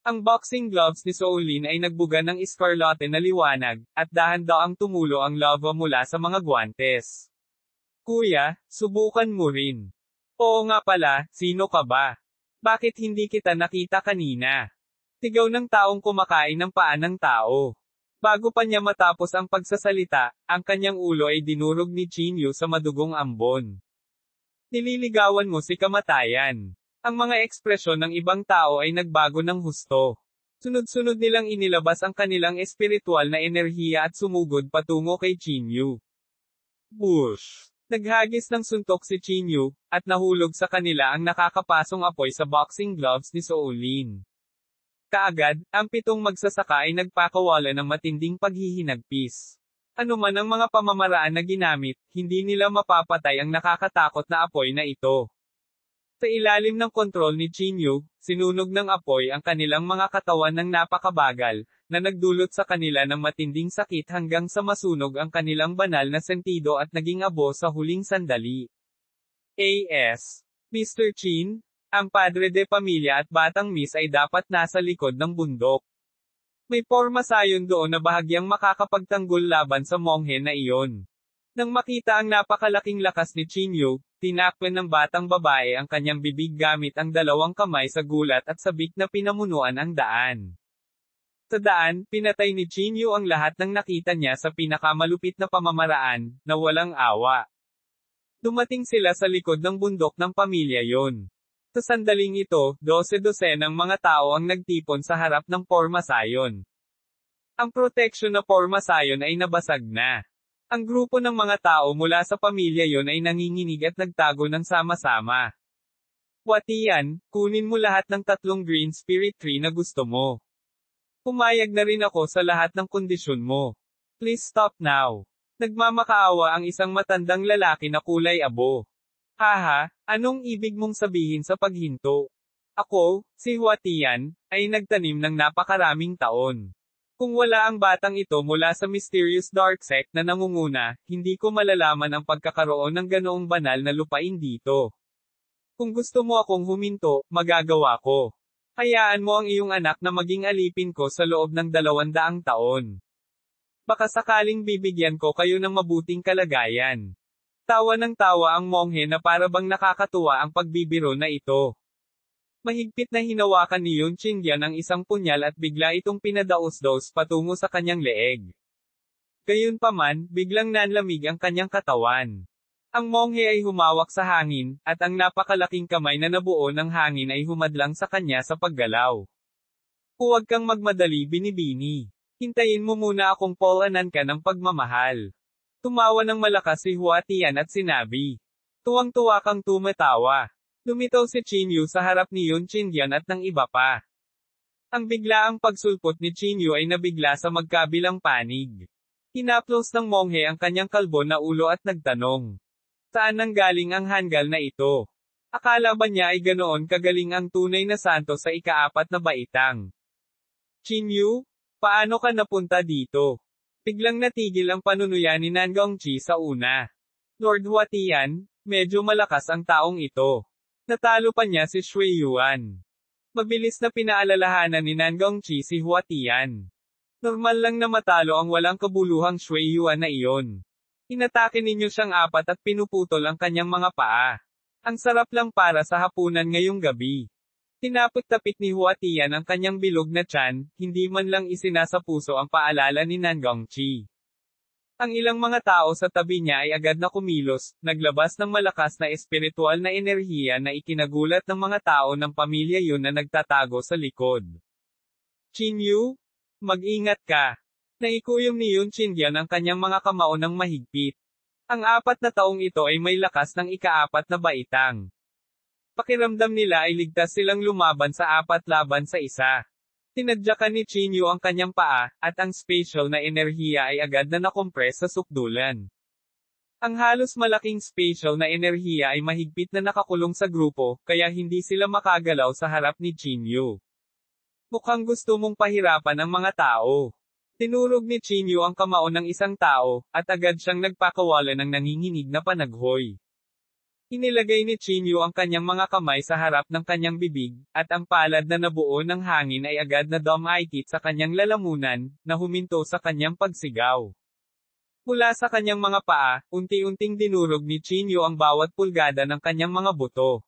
Ang boxing gloves ni Soulin ay nagbuga ng iskarlate na liwanag, at dahan-daang tumulo ang lava mula sa mga guwantes. Kuya, subukan mo rin. Oo nga pala, sino ka ba? Bakit hindi kita nakita kanina? Sigaw ng taong kumakain ng paa ng tao. Bago pa niya matapos ang pagsasalita, ang kanyang ulo ay dinurog ni Chin Yu sa madugong ambon. Nililigawan mo si kamatayan. Ang mga ekspresyon ng ibang tao ay nagbago ng husto. Sunod-sunod nilang inilabas ang kanilang espiritual na enerhiya at sumugod patungo kay Chin Yu. Bush! Naghagis ng suntok si Chin Yu, at nahulog sa kanila ang nakakapasong apoy sa boxing gloves ni Soulin. Kaagad, ang 7 magsasaka ay nagpakawala ng matinding paghihinagpis. Ano man ang mga pamamaraan na ginamit, hindi nila mapapatay ang nakakatakot na apoy na ito. Sa ilalim ng kontrol ni Chin Yu, sinunog ng apoy ang kanilang mga katawan ng napakabagal, na nagdulot sa kanila ng matinding sakit hanggang sa masunog ang kanilang banal na sentido at naging abo sa huling sandali. A.S. Mr. Chin, ang padre de pamilya at batang miss ay dapat nasa likod ng bundok. May porma sayon doon na bahagyang makakapagtanggol laban sa monghe na iyon. Nang makita ang napakalaking lakas ni Chin Yu, tinakpan ng batang babae ang kanyang bibig gamit ang 2 kamay sa gulat at sabik na pinamunuan ang daan. Sa daan, pinatay ni Chin Yu ang lahat ng nakita niya sa pinakamalupit na pamamaraan, na walang awa. Dumating sila sa likod ng bundok ng pamilya yon. Sa sandaling ito, 12 ng mga tao ang nagtipon sa harap ng porma sayon. Ang proteksyon na porma sayon ay nabasag na. Ang grupo ng mga tao mula sa pamilya yon ay nanginginig at nagtago ng sama-sama. Watian, kunin mo lahat ng 3 green spirit tree na gusto mo. Pumayag na rin ako sa lahat ng kondisyon mo. Please stop now. Nagmamakaawa ang isang matandang lalaki na kulay abo. Haha, anong ibig mong sabihin sa paghinto? Ako, si Watian, ay nagtanim ng napakaraming taon. Kung wala ang batang ito mula sa Mysterious Dark Sect na nangunguna, hindi ko malalaman ang pagkakaroon ng ganoong banal na lupain dito. Kung gusto mo akong huminto, magagawa ko. Hayaan mo ang iyong anak na maging alipin ko sa loob ng 200 taon. Baka sakaling bibigyan ko kayo ng mabuting kalagayan. Tawa ng tawa ang monghe na para bang nakakatuwa ang pagbibiro na ito. Mahigpit na hinawakan ni Yun Qingyan ang isang punyal at bigla itong pinadaos-dos patungo sa kanyang leeg. Gayunpaman, biglang nanlamig ang kanyang katawan. Ang monghe ay humawak sa hangin, at ang napakalaking kamay na nabuo ng hangin ay humadlang sa kanya sa paggalaw. Huwag kang magmadali, binibini. Hintayin mo muna akong polanan ka ng pagmamahal. Tumawa ng malakas si Hua Tian at sinabi. Tuwang-tuwa kang tumatawa. Lumitaw si Qingyu sa harap ni Yun Qingyan at ng iba pa. Ang biglaang pagsulpot ni Qingyu ay nabigla sa magkabilang panig. Hinaplos ng monghe ang kanyang kalbo na ulo at nagtanong. Saan nanggaling ang hanggal na ito? Akala ba niya ay ganoon kagaling ang tunay na santo sa ika-4 na baitang? Qingyu, paano ka napunta dito? Biglang natigil ang panunuya ni Nangongqi sa una. Lord Hua Tian, medyo malakas ang taong ito. Natalo pa niya si Shui Yuan. Mabilis na pinaalalahanan ni Nangongqi si Hua Tian. Normal lang na matalo ang walang kabuluhang Shui Yuan na iyon. Inatake ninyo siyang 4 at pinuputol ang kanyang mga paa. Ang sarap lang para sa hapunan ngayong gabi. Tinapik-tapik ni Hua Tian ang kanyang bilog na tiyan, hindi man lang isinasapuso ang paalala ni Nangongqi. Ang ilang mga tao sa tabi niya ay agad na kumilos, naglabas ng malakas na espiritual na enerhiya na ikinagulat ng mga tao ng pamilya yun na nagtatago sa likod. Qingyu, mag-ingat ka. Naikuyom ni Yun Qingyan ang kanyang mga kamao ng mahigpit. Ang 4 na taong ito ay may lakas ng ika-4 na baitang. Pakiramdam nila ay ligtas silang lumaban sa 4 laban sa 1. Tinadyakan ni Qingyu ang kanyang paa, at ang spatial na enerhiya ay agad na nakompres sa sukdulan. Ang halos malaking spatial na enerhiya ay mahigpit na nakakulong sa grupo, kaya hindi sila makagalaw sa harap ni Qingyu. Mukhang gusto mong pahirapan ang mga tao. Tinurog ni Qingyu ang kamao ng isang tao, at agad siyang nagpakawala ng nanginginig na panaghoy. Inilagay ni Qingyu ang kanyang mga kamay sa harap ng kanyang bibig, at ang palad na nabuo ng hangin ay agad na dumikit sa kanyang lalamunan, na huminto sa kanyang pagsigaw. Mula sa kanyang mga paa, unti-unting dinurog ni Qingyu ang bawat pulgada ng kanyang mga buto.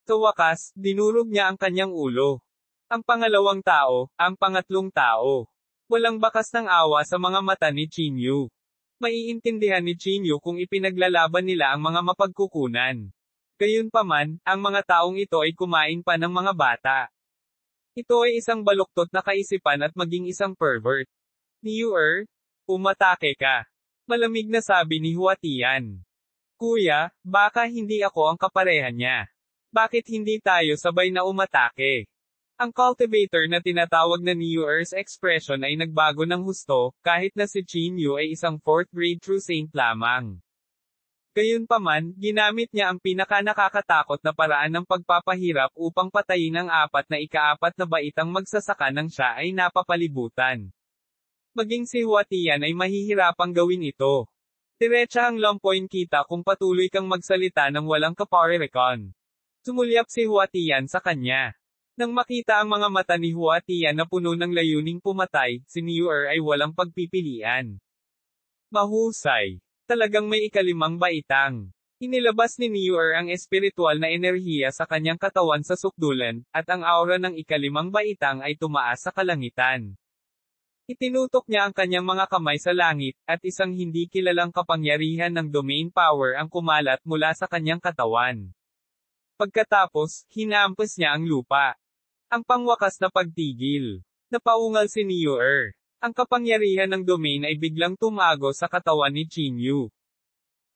Sa wakas, dinurog niya ang kanyang ulo. Ang pangalawang tao, ang pangatlong tao. Walang bakas ng awa sa mga mata ni Qingyu. Maiintindihan ni Qingyu kung ipinaglalaban nila ang mga mapagkukunan. Gayunpaman, ang mga taong ito ay kumain pa ng mga bata. Ito ay isang baluktot na kaisipan at maging isang pervert. Niu-er, umatake ka. Malamig na sabi ni Hua Tian. Kuya, baka hindi ako ang kapareha niya. Bakit hindi tayo sabay na umatake? Ang cultivator na tinatawag na Niu-er's expression ay nagbago ng husto, kahit na si Qingyu ay isang 4th grade true saint lamang. Gayunpaman, ginamit niya ang pinaka-nakakatakot na paraan ng pagpapahirap upang patayin ang 4 na ika-4 na baitang magsasaka nang siya ay napapalibutan. Maging si Hua Tian ay mahihirapang gawin ito. Diretsahang lampoin kita kung patuloy kang magsalita ng walang kaparerekon. Sumulyap si Hua Tian sa kanya. Nang makita ang mga mata ni Hua Tian na puno ng layuning pumatay, si Niu-er ay walang pagpipilian. Mahusay. Talagang may ika-5 baitang. Inilabas ni Niu-er ang espiritual na enerhiya sa kanyang katawan sa sukdulan, at ang aura ng ika-5 baitang ay tumaas sa kalangitan. Itinutok niya ang kanyang mga kamay sa langit, at isang hindi kilalang kapangyarihan ng domain power ang kumalat mula sa kanyang katawan. Pagkatapos, hinampas niya ang lupa. Ang pangwakas na pagtigil. Napaungal si Niu-er. Ang kapangyarihan ng domain ay biglang tumago sa katawan ni Qingyu.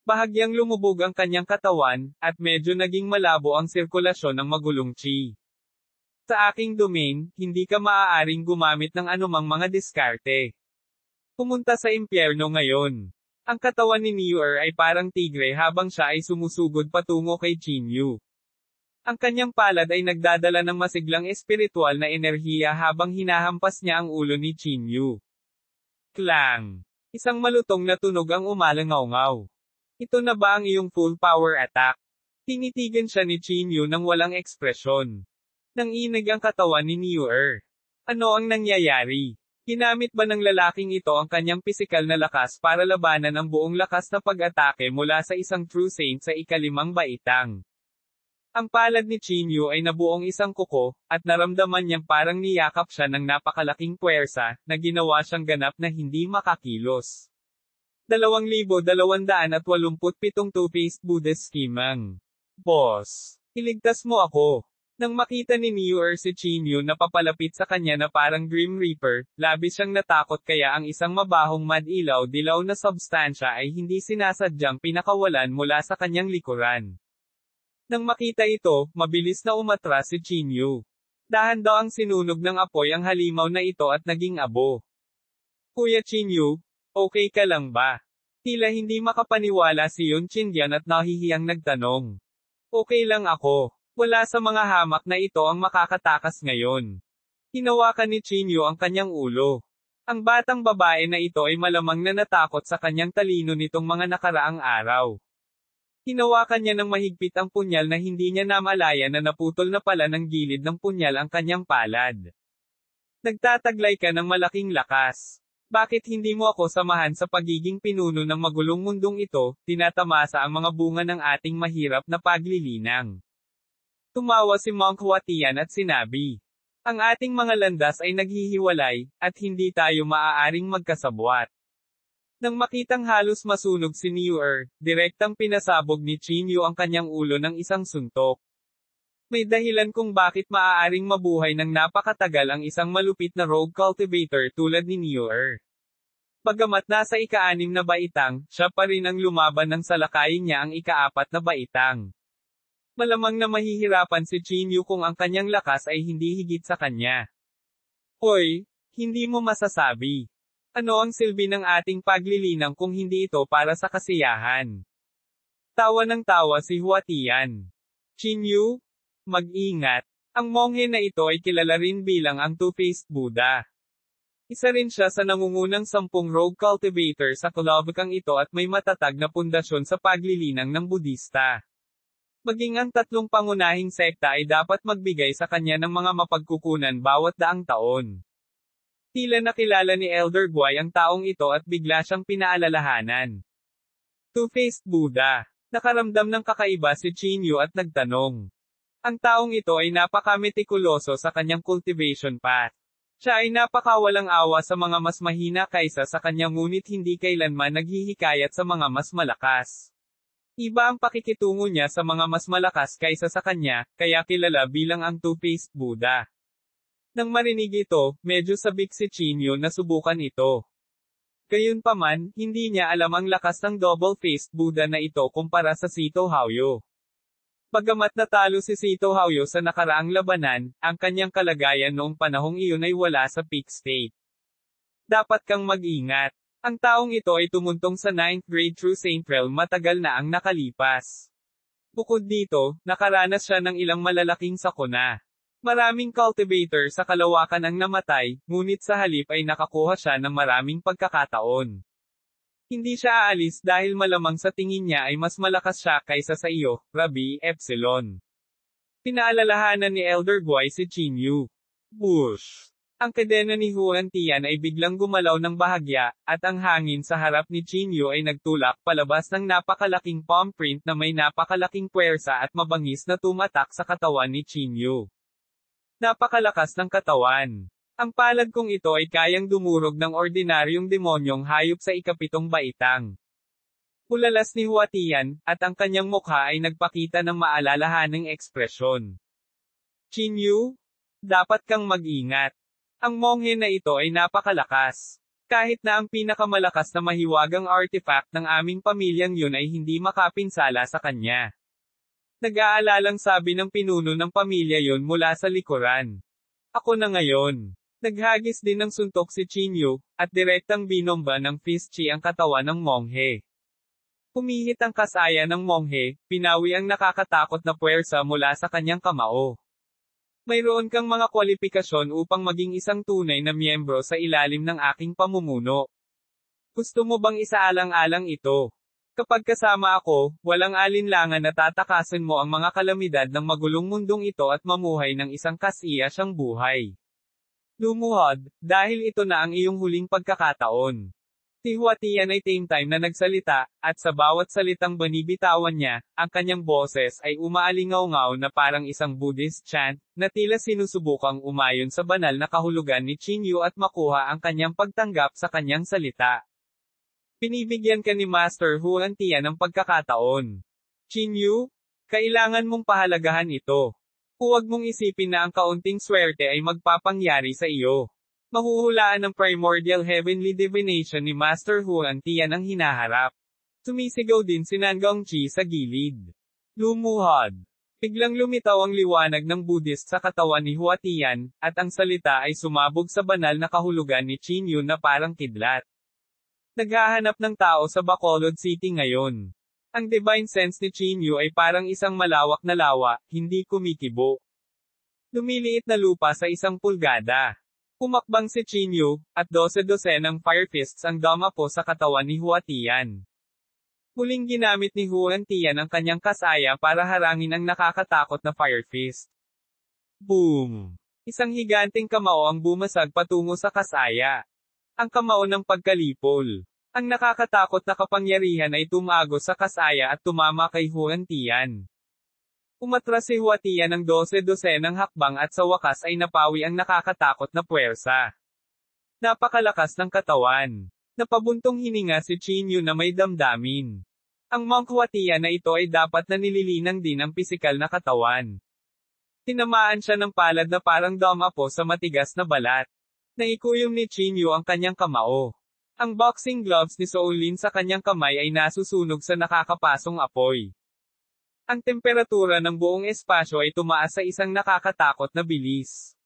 Bahagyang lumubog ang kanyang katawan, at medyo naging malabo ang sirkulasyon ng magulong qi. Sa aking domain, hindi ka maaaring gumamit ng anumang mga diskarte. Pumunta sa impyerno ngayon. Ang katawan ni Niu-er ay parang tigre habang siya ay sumusugod patungo kay Qingyu. Ang kanyang palad ay nagdadala ng masiglang espiritual na enerhiya habang hinahampas niya ang ulo ni Qingyu. Klang! Isang malutong na tunog ang umalangaw-ngaw. Ito na ba ang iyong full power attack? Tinitigan siya ni Chinyu nang walang ekspresyon. Nanginig ang katawan ni Niue. Ano ang nangyayari? Ginamit ba ng lalaking ito ang kanyang pisikal na lakas para labanan ang buong lakas na pag-atake mula sa isang True Saint sa ikalimang baitang? Ang palad ni Chinyu ay nabuong isang kuko, at naramdaman niyang parang niyakap siya ng napakalaking puwersa, na ginawa siyang ganap na hindi makakilos. 2,287 Two-Faced Buddhist Schemang. Boss, iligtas mo ako. Nang makita ni Niue si Chinyu na papalapit sa kanya na parang Grim Reaper, labis siyang natakot kaya ang isang mabahong madilaw-dilaw na substansya ay hindi sinasadyang pinakawalan mula sa kanyang likuran. Nang makita ito, mabilis na umatras si Chinyu. Dahan daw ang sinunog ng apoy ang halimaw na ito at naging abo. Kuya Chinyu, okay ka lang ba? Tila hindi makapaniwala si Yun Chindian at nahihiyang nagtanong. Okay lang ako. Wala sa mga hamak na ito ang makakatakas ngayon. Hinawakan ni Chinyu ang kanyang ulo. Ang batang babae na ito ay malamang na natakot sa kanyang talino nitong mga nakaraang araw. Hinawakan niya ng mahigpit ang punyal na hindi niya namalaya na naputol na pala ng gilid ng punyal ang kanyang palad. Nagtataglay ka ng malaking lakas. Bakit hindi mo ako samahan sa pagiging pinuno ng magulong mundong ito, tinatamasa ang mga bunga ng ating mahirap na paglilinang. Tumawa si Monk Huatian at sinabi, ang ating mga landas ay naghihiwalay, at hindi tayo maaaring magkasabwat. Nang makitang halos masunog si Niue, direktang pinasabog ni Chinyu ang kanyang ulo ng isang suntok. May dahilan kung bakit maaaring mabuhay ng napakatagal ang isang malupit na rogue cultivator tulad ni Niue. Bagamat nasa ika-6 na baitang, siya pa rin ang lumaban ng salakayin niya ang ika-4 na baitang. Malamang na mahihirapan si Chinyu kung ang kanyang lakas ay hindi higit sa kanya. Hoy, hindi mo masasabi. Ano ang silbi ng ating paglilinang kung hindi ito para sa kasiyahan? Tawa ng tawa si Huatian. Chinyu? Mag-ingat. Ang monghe na ito ay kilala rin bilang ang Two-Faced Buddha. Isa rin siya sa nangungunang 10 rogue cultivator sa kulabakang ito at may matatag na pundasyon sa paglilinang ng Budista. Maging ang 3 pangunahing sekta ay dapat magbigay sa kanya ng mga mapagkukunan bawat daang taon. Tila nakilala ni Elder Guai ang taong ito at bigla siyang pinaalalahanan. Two-Faced Buddha. Nakaramdam ng kakaiba si Chinyu at nagtanong. Ang taong ito ay napaka-metikuloso sa kanyang cultivation path. Siya ay napakawalang awa sa mga mas mahina kaysa sa kanya ngunit hindi kailanman naghihikayat sa mga mas malakas. Iba ang pakikitungo niya sa mga mas malakas kaysa sa kanya, kaya kilala bilang ang Two-Faced Buddha. Nang marinig ito, medyo sabik si Chinyu na subukan ito. Gayunpaman, hindi niya alam ang lakas ng Double-Faced Buddha na ito kumpara sa Sito Haoyo. Bagamat natalo si Sito Haoyo sa nakaraang labanan, ang kanyang kalagayan noong panahong iyon ay wala sa peak state. Dapat kang mag-ingat. Ang taong ito ay tumuntong sa 9th grade True Saint Realm matagal na ang nakalipas. Bukod dito, nakaranas siya ng ilang malalaking sakuna. Maraming cultivator sa kalawakan ang namatay, ngunit sa halip ay nakakuha siya ng maraming pagkakataon. Hindi siya aalis dahil malamang sa tingin niya ay mas malakas siya kaysa sa iyo, Rabbi Epsilon. Pinaalalahanan ni Elder Guai si Chinyu. Bush! Ang kadena ni Huantian ay biglang gumalaw ng bahagya, at ang hangin sa harap ni Chinyu ay nagtulak palabas ng napakalaking palm print na may napakalaking puwersa at mabangis na tumatak sa katawan ni Chinyu. Napakalakas ng katawan. Ang palad kong ito ay kayang dumurog ng ordinaryong demonyong hayop sa ika-7 baitang. Ulalas ni Huatian, at ang kanyang mukha ay nagpakita ng maalalahanang ekspresyon. Chinyu? Dapat kang mag-ingat. Ang monghe na ito ay napakalakas. Kahit na ang pinakamalakas na mahiwagang artifact ng aming pamilyang yun ay hindi makapinsala sa kanya. Nag-aalalang sabi ng pinuno ng pamilya yun mula sa likuran. Ako na ngayon. Naghagis din ng suntok si Chinyu, at direktang binomba ng fist chi ang katawan ng monghe. Pumihit ang kasaya ng monghe, pinawi ang nakakatakot na puwersa mula sa kanyang kamao. Mayroon kang mga kwalifikasyon upang maging isang tunay na miyembro sa ilalim ng aking pamumuno. Gusto mo bang isaalang-alang ito? Kapag kasama ako, walang alinlangan na tatakasan mo ang mga kalamidad ng magulong mundong ito at mamuhay ng isang kasiyasang buhay. Lumuhod, dahil ito na ang iyong huling pagkakataon. Si Huatian ay same time na nagsalita, at sa bawat salitang binibitawan niya, ang kanyang boses ay umaalingaw-ngaw na parang isang Buddhist chant, na tila sinusubukang umayon sa banal na kahulugan ni Qingyu at makuha ang kanyang pagtanggap sa kanyang salita. Pinibigyan ka ni Master Huatian ng pagkakataon. Qingyu, kailangan mong pahalagahan ito. Huwag mong isipin na ang kaunting swerte ay magpapangyari sa iyo. Mahuhulaan ng primordial heavenly divination ni Master Huatian ang hinaharap. Sumisigaw din si Nangong Chi sa gilid. Lumuhod. Biglang lumitaw ang liwanag ng Buddhist sa katawan ni Huatian, at ang salita ay sumabog sa banal na kahulugan ni Qingyu na parang kidlat. Naghahanap ng tao sa Bacolod City ngayon. Ang divine sense ni Qingyu ay parang isang malawak na lawa, hindi kumikibo. Lumiliit na lupa sa isang pulgada. Pumakbang si Qingyu, at 12 ng fire fists ang dumapo sa katawan ni Huatian. Muling ginamit ni Huatian ang kanyang kasaya para harangin ang nakakatakot na fire fist. Boom! Isang higanteng kamao ang bumasag patungo sa kasaya. Ang kamao ng pagkalipol. Ang nakakatakot na kapangyarihan ay tumagos sa kasaya at tumama kay Huatian. Umatras si Huatian ng 12 ng hakbang at sa wakas ay napawi ang nakakatakot na puwersa. Napakalakas ng katawan. Napabuntong hininga si Qingyu na may damdamin. Ang monk Huatian na ito ay dapat na nililinang din ang pisikal na katawan. Tinamaan siya ng palad na parang dumapo sa matigas na balat. Naikuyom ni Qingyu ang kanyang kamao. Ang boxing gloves ni Soulin sa kanyang kamay ay nasusunog sa nakakapasong apoy. Ang temperatura ng buong espasyo ay tumaas sa isang nakakatakot na bilis.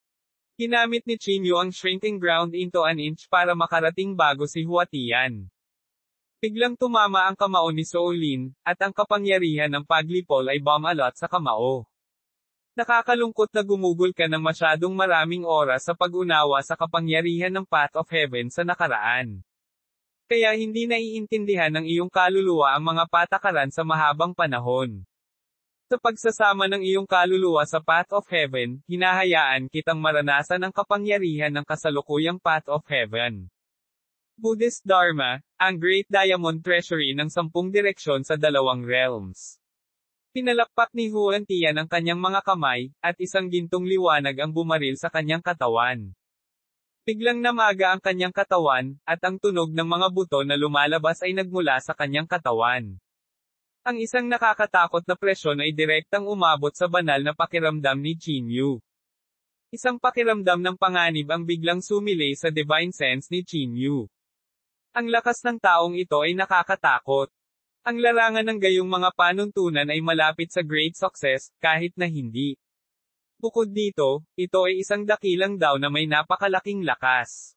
Ginamit ni Qingyu ang shrinking ground into an inch para makarating bago si Huatian. Biglang tumama ang kamao ni Soulin, at ang kapangyarihan ng paglipol ay bumalot sa kamao. Nakakalungkot na gumugol ka ng masyadong maraming oras sa pag-unawa sa kapangyarihan ng Path of Heaven sa nakaraan. Kaya hindi naiintindihan ng iyong kaluluwa ang mga patakaran sa mahabang panahon. Sa pagsasama ng iyong kaluluwa sa Path of Heaven, hinahayaan kitang maranasan ang kapangyarihan ng kasalukuyang Path of Heaven. Buddhist Dharma, ang Great Diamond Treasury ng 10 direksyon sa 2 realms. Pinalakpak ni Huatian ang kanyang mga kamay, at isang gintong liwanag ang bumaril sa kanyang katawan. Biglang namaga ang kanyang katawan, at ang tunog ng mga buto na lumalabas ay nagmula sa kanyang katawan. Ang isang nakakatakot na presyon ay direktang umabot sa banal na pakiramdam ni Qingyu. Isang pakiramdam ng panganib ang biglang sumilay sa divine sense ni Qingyu. Ang lakas ng taong ito ay nakakatakot. Ang larangan ng gayong mga panuntunan ay malapit sa great success, kahit na hindi. Bukod dito, ito ay isang dakilang daw na may napakalaking lakas.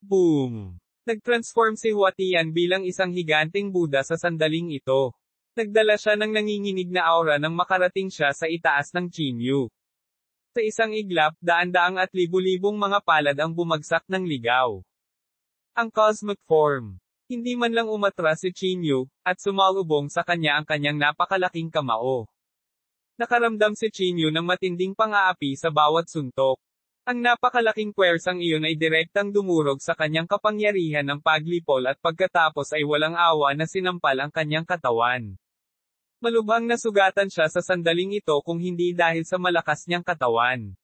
Boom! Nag-transform si Huatian bilang isang higanteng Buddha sa sandaling ito. Nagdala siya ng nanginginig na aura nang makarating siya sa itaas ng Qingyu. Sa isang iglap, daan-daang at libu-libong mga palad ang bumagsak ng ligaw. Ang cosmic form. Hindi man lang umatras si Qingyu, at sumalubong sa kanya ang kanyang napakalaking kamao. Nakaramdam si Qingyu ng matinding pang-aapi sa bawat suntok. Ang napakalaking puwersang iyon ay direktang dumurog sa kanyang kapangyarihan ng paglipol at pagkatapos ay walang awa na sinampal ang kanyang katawan. Malubhang nasugatan siya sa sandaling ito kung hindi dahil sa malakas niyang katawan.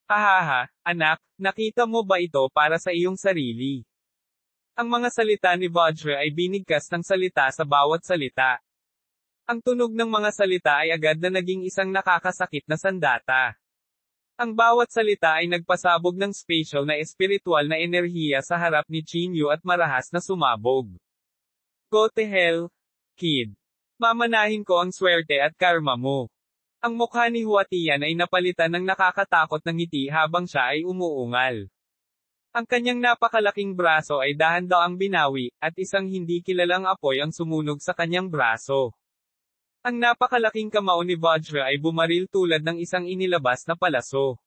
Hahaha, anak, nakita mo ba ito para sa iyong sarili? Ang mga salita ni Vajra ay binigkas ng salita sa bawat salita. Ang tunog ng mga salita ay agad na naging isang nakakasakit na sandata. Ang bawat salita ay nagpasabog ng spatial na espiritual na enerhiya sa harap ni Qingyu at marahas na sumabog. Go to hell, kid. Mamanahin ko ang swerte at karma mo. Ang mukha ni Huatian ay napalitan ng nakakatakot na ngiti habang siya ay umuungal. Ang kanyang napakalaking braso ay dahan-daang binawi, at isang hindi kilalang apoy ang sumunog sa kanyang braso. Ang napakalaking kamao ni Vajra ay bumaril tulad ng isang inilabas na palaso.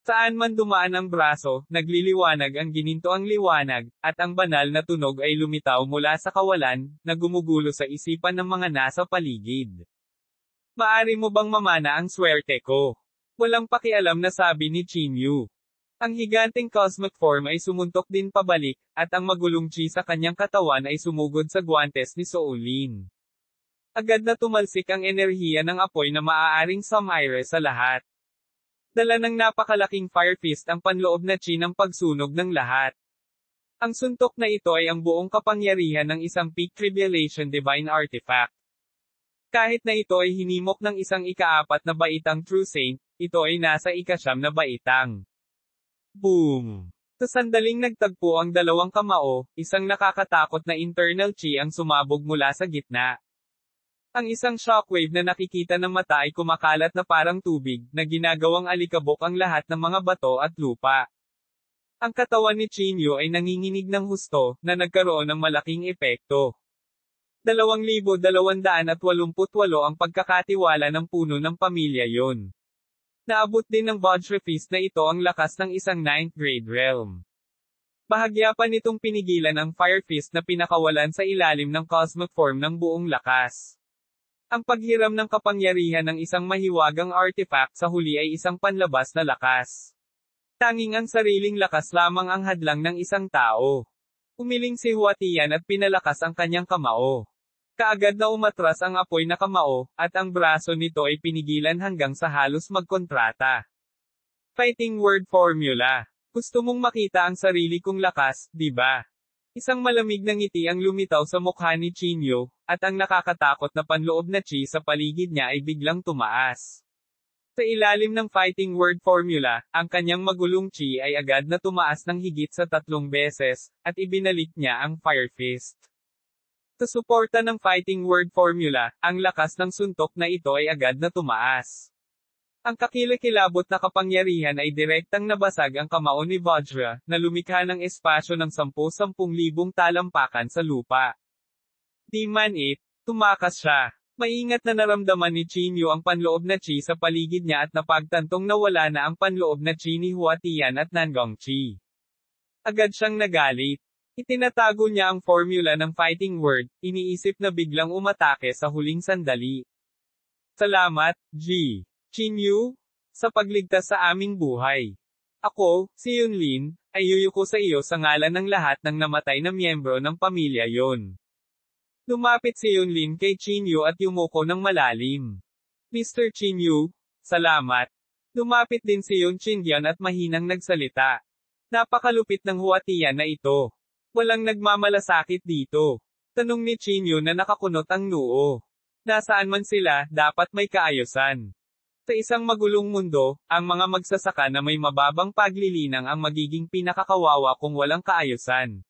Saan man dumaan ang braso, nagliliwanag ang ginintoang liwanag, at ang banal na tunog ay lumitaw mula sa kawalan, na gumugulo sa isipan ng mga nasa paligid. Maari mo bang mamana ang swerte ko? Walang pakialam na sabi ni Chinyu. Ang higanteng cosmic form ay sumuntok din pabalik, at ang magulong chi sa kanyang katawan ay sumugod sa guwantes ni Soulin. Agad na tumalsik ang enerhiya ng apoy na maaaring sumire sa lahat. Dala ng napakalaking fire fist ang panloob na chi ng pagsunog ng lahat. Ang suntok na ito ay ang buong kapangyarihan ng isang peak tribulation divine artifact. Kahit na ito ay hinimok ng isang ika-4 na baitang true saint, ito ay nasa ika-9 na baitang. Boom! Sa sandaling nagtagpo ang dalawang kamao, isang nakakatakot na internal chi ang sumabog mula sa gitna. Ang isang shockwave na nakikita ng mata ay kumakalat na parang tubig, na ginagawang alikabok ang lahat ng mga bato at lupa. Ang katawan ni Chinyu ay nanginginig ng husto, na nagkaroon ng malaking epekto. 2,288 ang pagkakatiwala ng puno ng pamilya yon. Naabot din ng Vajra Fist na ito ang lakas ng isang 9th grade realm. Bahagya pa nitong pinigilan ang Fire Fist na pinakawalan sa ilalim ng cosmic form ng buong lakas. Ang paghiram ng kapangyarihan ng isang mahiwagang artifact sa huli ay isang panlabas na lakas. Tanging ang sariling lakas lamang ang hadlang ng isang tao. Umiling si Huatian at pinalakas ang kanyang kamao. Kaagad na umatras ang apoy na kamao, at ang braso nito ay pinigilan hanggang sa halos magkontrata. Fighting word formula. Gusto mong makita ang sarili kong lakas, di ba? Isang malamig na ngiti ang lumitaw sa mukha ni Chinyu, at ang nakakatakot na panloob na chi sa paligid niya ay biglang tumaas. Sa ilalim ng fighting word formula, ang kanyang magulong chi ay agad na tumaas ng higit sa 3 beses, at ibinalik niya ang Fire Fist. Sa suporta ng fighting word formula, ang lakas ng suntok na ito ay agad na tumaas. Ang kakilakilabot na kapangyarihan ay direktang nabasag ang kamao ni Vajra, na lumikha ng espasyo ng 10,000 talampakan sa lupa. Di man tumakas siya. Maingat na naramdaman ni Chinyu ang panloob na chi sa paligid niya at napagtantong nawala na ang panloob na chi ni Huatian at Nangong Chi. Agad siyang nagalit. Itinatago niya ang formula ng fighting word, iniisip na biglang umatake sa huling sandali. Salamat, G. Chinyu, sa pagligtas sa aming buhay. Ako, si Yunlin, ay yuyuko sa iyo sa ngalan ng lahat ng namatay na miyembro ng pamilya yon. Lumapit si Yunlin kay Chinyu at yumuko ng malalim. Mr. Chinyu, salamat. Lumapit din si Yun Chinyan at mahinang nagsalita. Napakalupit ng Huatian na ito. Walang nagmamalasakit dito. Tanong ni Chinyu na nakakunot ang noo. Nasaan man sila, dapat may kaayusan. Sa isang magulong mundo, ang mga magsasaka na may mababang paglilinang ang magiging pinakakawawa kung walang kaayusan.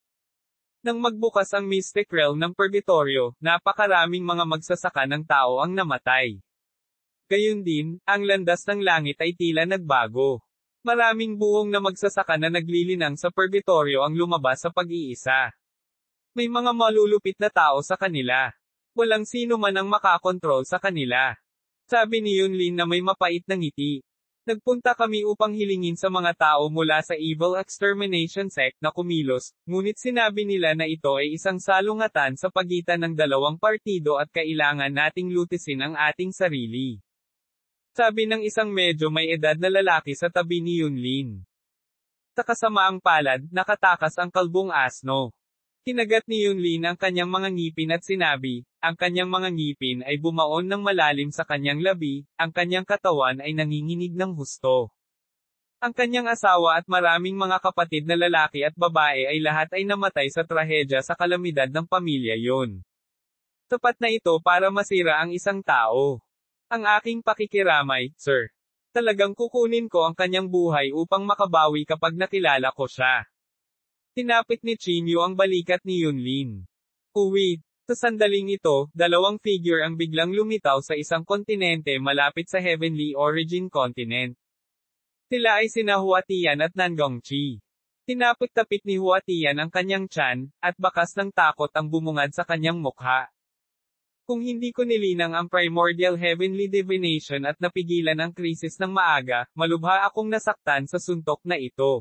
Nang magbukas ang Mystic Realm ng Purgatorio, napakaraming mga magsasaka ng tao ang namatay. Gayun din, ang landas ng langit ay tila nagbago. Maraming buong na magsasaka na naglilinang sa Purgatorio ang lumabas sa pag-iisa. May mga malulupit na tao sa kanila. Walang sino man ang makakontrol sa kanila. Sabi ni Yunlin na may mapait na ngiti. Nagpunta kami upang hilingin sa mga tao mula sa Evil Extermination Sect na kumilos, ngunit sinabi nila na ito ay isang salungatan sa pagitan ng dalawang partido at kailangan nating lutisin ang ating sarili. Sabi ng isang medyo may edad na lalaki sa tabi ni Yunlin. Sa kasamaang palad, nakatakas ang kalbong asno. Kinagat ni Yunlin ang kanyang mga ngipin at sinabi, ang kanyang mga ngipin ay bumaon ng malalim sa kanyang labi, ang kanyang katawan ay nanginginig ng husto. Ang kanyang asawa at maraming mga kapatid na lalaki at babae ay lahat ay namatay sa trahedya sa kalamidad ng pamilya yon. Tapat na ito para masira ang isang tao. Ang aking pakikiramay, sir. Talagang kukunin ko ang kanyang buhay upang makabawi kapag nakilala ko siya. Tinapit ni Chinyu ang balikat ni Yunlin. Uwi. Sa sandaling ito, dalawang figure ang biglang lumitaw sa isang kontinente malapit sa Heavenly Origin Continent. Sila ay sina Huatian at Nangong Chi. Tinapik-tapik ni Huatian ang kanyang tiyan, at bakas ng takot ang bumungad sa kanyang mukha. Kung hindi ko nilinang ang primordial heavenly divination at napigilan ang krisis ng maaga, malubha akong nasaktan sa suntok na ito.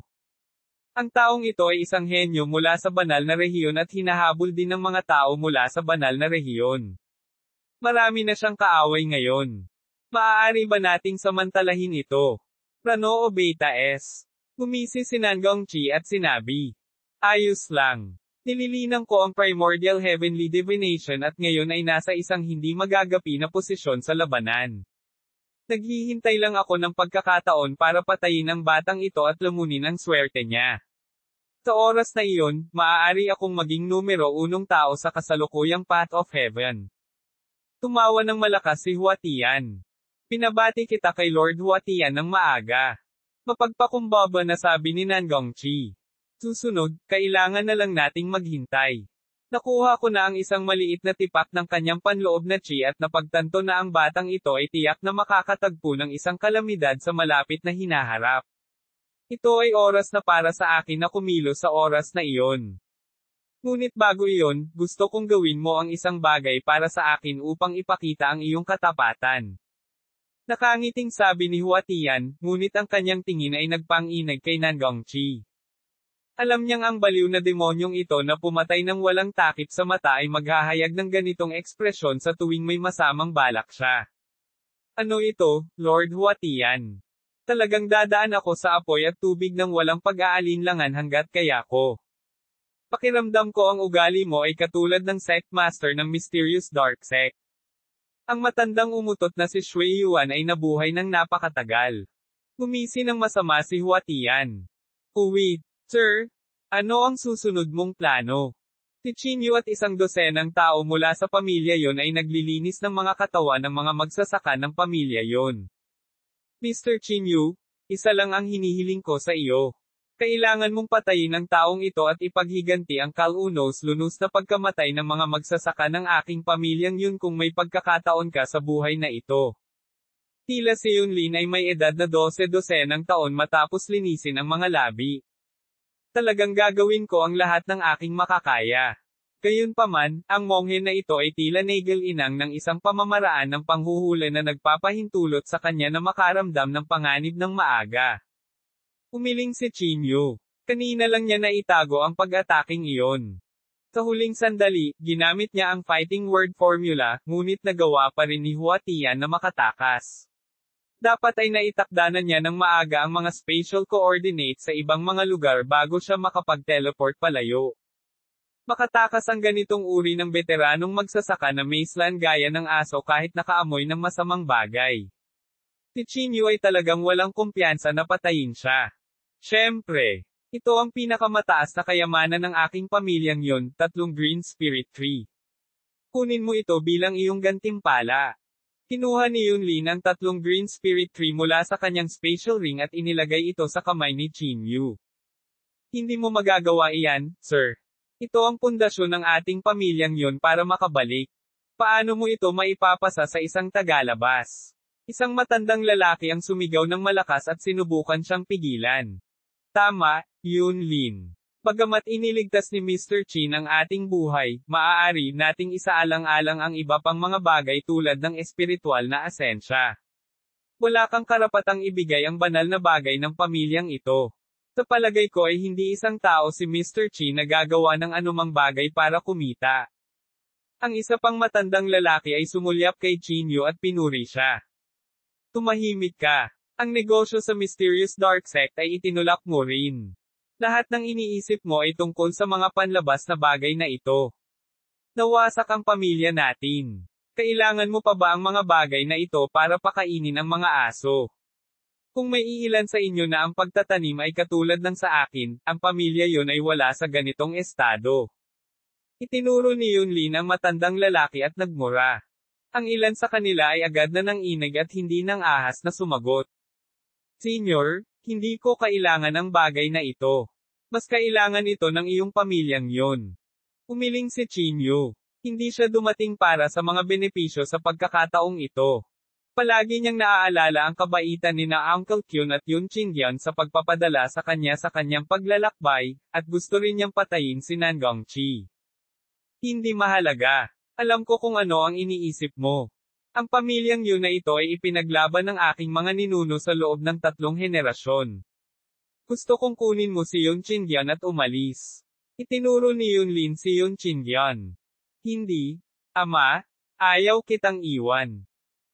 Ang taong ito ay isang henyo mula sa banal na rehiyon at hinahabol din ng mga tao mula sa banal na rehiyon. Marami na siyang kaaway ngayon. Maaari ba nating samantalahin ito? Prano o Beta S? Gumisi si Nangong Chi at sinabi. Ayos lang. Nililinang ko ang primordial heavenly divination at ngayon ay nasa isang hindi magagapi na posisyon sa labanan. Naghihintay lang ako ng pagkakataon para patayin ang batang ito at lamunin ang swerte niya. Sa oras na iyon, maaari akong maging numero 1 tao sa kasalukuyang path of heaven. Tumawa ng malakas si Huatian. Pinabati kita kay Lord Huatian ng maaga. Mapagpakumbaba na sabi ni Nangong Chi. Susunod, kailangan na lang nating maghintay. Nakuha ko na ang isang maliit na tipak ng kanyang panloob na chi at napagtanto na ang batang ito ay tiyak na makakatagpo ng isang kalamidad sa malapit na hinaharap. Ito ay oras na para sa akin na kumilos sa oras na iyon. Ngunit bago iyon, gusto kong gawin mo ang isang bagay para sa akin upang ipakita ang iyong katapatan. Nakangiting sabi ni Huatian, ngunit ang kanyang tingin ay nagpanginag kay Nangong Chi. Alam niyang ang baliw na demonyong ito na pumatay ng walang takip sa mata ay maghahayag ng ganitong ekspresyon sa tuwing may masamang balak siya. Ano ito, Lord Huatian? Talagang dadaan ako sa apoy at tubig ng walang pag-aalinlangan hanggat kaya ko. Pakiramdam ko ang ugali mo ay katulad ng sect master ng mysterious dark sect. Ang matandang umutot na si Shui Yuan ay nabuhay ng napakatagal. Gumisi ng masama si Huatian. Uwi. Sir, ano ang susunod mong plano? Si Chinyu at isang dosenang tao mula sa pamilya yon ay naglilinis ng mga katawan ng mga magsasaka ng pamilya yon. Mr. Chinyu, isa lang ang hinihiling ko sa iyo. Kailangan mong patayin ang taong ito at ipaghiganti ang kalunos-lunos na pagkamatay ng mga magsasaka ng aking pamilyang yun kung may pagkakataon ka sa buhay na ito. Tila si Yunlin ay may edad na 12-dosenang taon matapos linisin ang mga labi. Talagang gagawin ko ang lahat ng aking makakaya. Gayunpaman, ang monghe na ito ay tila nagel-inang ng isang pamamaraan ng panghuhula na nagpapahintulot sa kanya na makaramdam ng panganib ng maaga. Umiling si Chinyu. Kanina lang niya naitago ang pag-ataking iyon. Sa huling sandali, ginamit niya ang fighting word formula, ngunit nagawa pa rin ni Huatian na makatakas. Dapat ay naitakda na niya ng maaga ang mga spatial coordinates sa ibang mga lugar bago siya makapag-teleport palayo. Makatakas ang ganitong uri ng veteranong magsasaka na mazeland gaya ng aso kahit nakaamoy ng masamang bagay. Si Chinyu ay talagang walang kumpiyansa na patayin siya. Siyempre, ito ang pinakamataas na kayamanan ng aking pamilyang yon, 3 green spirit tree. Kunin mo ito bilang iyong gantimpala. Kinuha ni Yunlin ang 3 green spirit tree mula sa kanyang spatial ring at inilagay ito sa kamay ni Chinyu. Hindi mo magagawa iyan, sir. Ito ang pundasyon ng ating pamilyang yon para makabalik. Paano mo ito maipapasa sa isang tagalabas? Isang matandang lalaki ang sumigaw ng malakas at sinubukan siyang pigilan. Tama, Yunlin. Bagamat iniligtas ni Mr. Chin ang ating buhay, maaari nating isaalang-alang ang iba pang mga bagay tulad ng espiritual na asensya. Wala kang karapatang ibigay ang banal na bagay ng pamilyang ito. Sa palagay ko ay hindi isang tao si Mr. Chin na gagawa ng anumang bagay para kumita. Ang isa pang matandang lalaki ay sumulyap kay Chinyu at pinuri siya. Tumahimik ka. Ang negosyo sa Mysterious Dark Sect ay itinulak mo rin. Lahat ng iniisip mo ay tungkol sa mga panlabas na bagay na ito. Nawasak ang pamilya natin. Kailangan mo pa ba ang mga bagay na ito para pakainin ang mga aso? Kung may iilan sa inyo na ang pagtatanim ay katulad ng sa akin, ang pamilya yon ay wala sa ganitong estado. Itinuro ni Yunlin ang matandang lalaki at nagmura. Ang ilan sa kanila ay agad na nanginig at hindi nang ahas na sumagot. Senyor, hindi ko kailangan ang bagay na ito. Mas kailangan ito ng iyong pamilyang yon. Umiling si Chinyu. Hindi siya dumating para sa mga benepisyo sa pagkakataong ito. Palagi niyang naaalala ang kabaitan ni na Uncle Kyun at Yun Chingyun sa pagpapadala sa kanyang paglalakbay, at gusto rin niyang patayin si Nangong Chi. Hindi mahalaga. Alam ko kung ano ang iniisip mo. Ang pamilyang yun na ito ay ipinaglaban ng aking mga ninuno sa loob ng 3 henerasyon. Gusto kong kunin mo si Yun Chindian at umalis. Itinuro ni Yunlin si Yun Chindian. Hindi, ama, ayaw kitang iwan.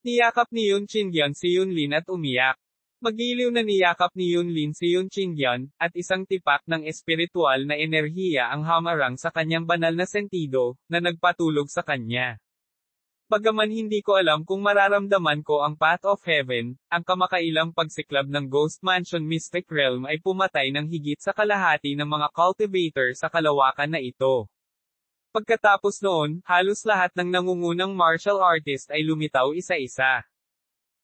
Niyakap ni Yun Chindian si Yunlin at umiyak. Magiliw na niyakap ni Yunlin si Yun Chindian, at isang tipak ng espiritual na enerhiya ang hamarang sa kanyang banal na sentido, na nagpatulog sa kanya. Bagaman hindi ko alam kung mararamdaman ko ang Path of Heaven, ang kamakailang pagsiklab ng Ghost Mansion Mystic Realm ay pumatay ng higit sa kalahati ng mga cultivator sa kalawakan na ito. Pagkatapos noon, halos lahat ng nangungunang martial artist ay lumitaw isa-isa.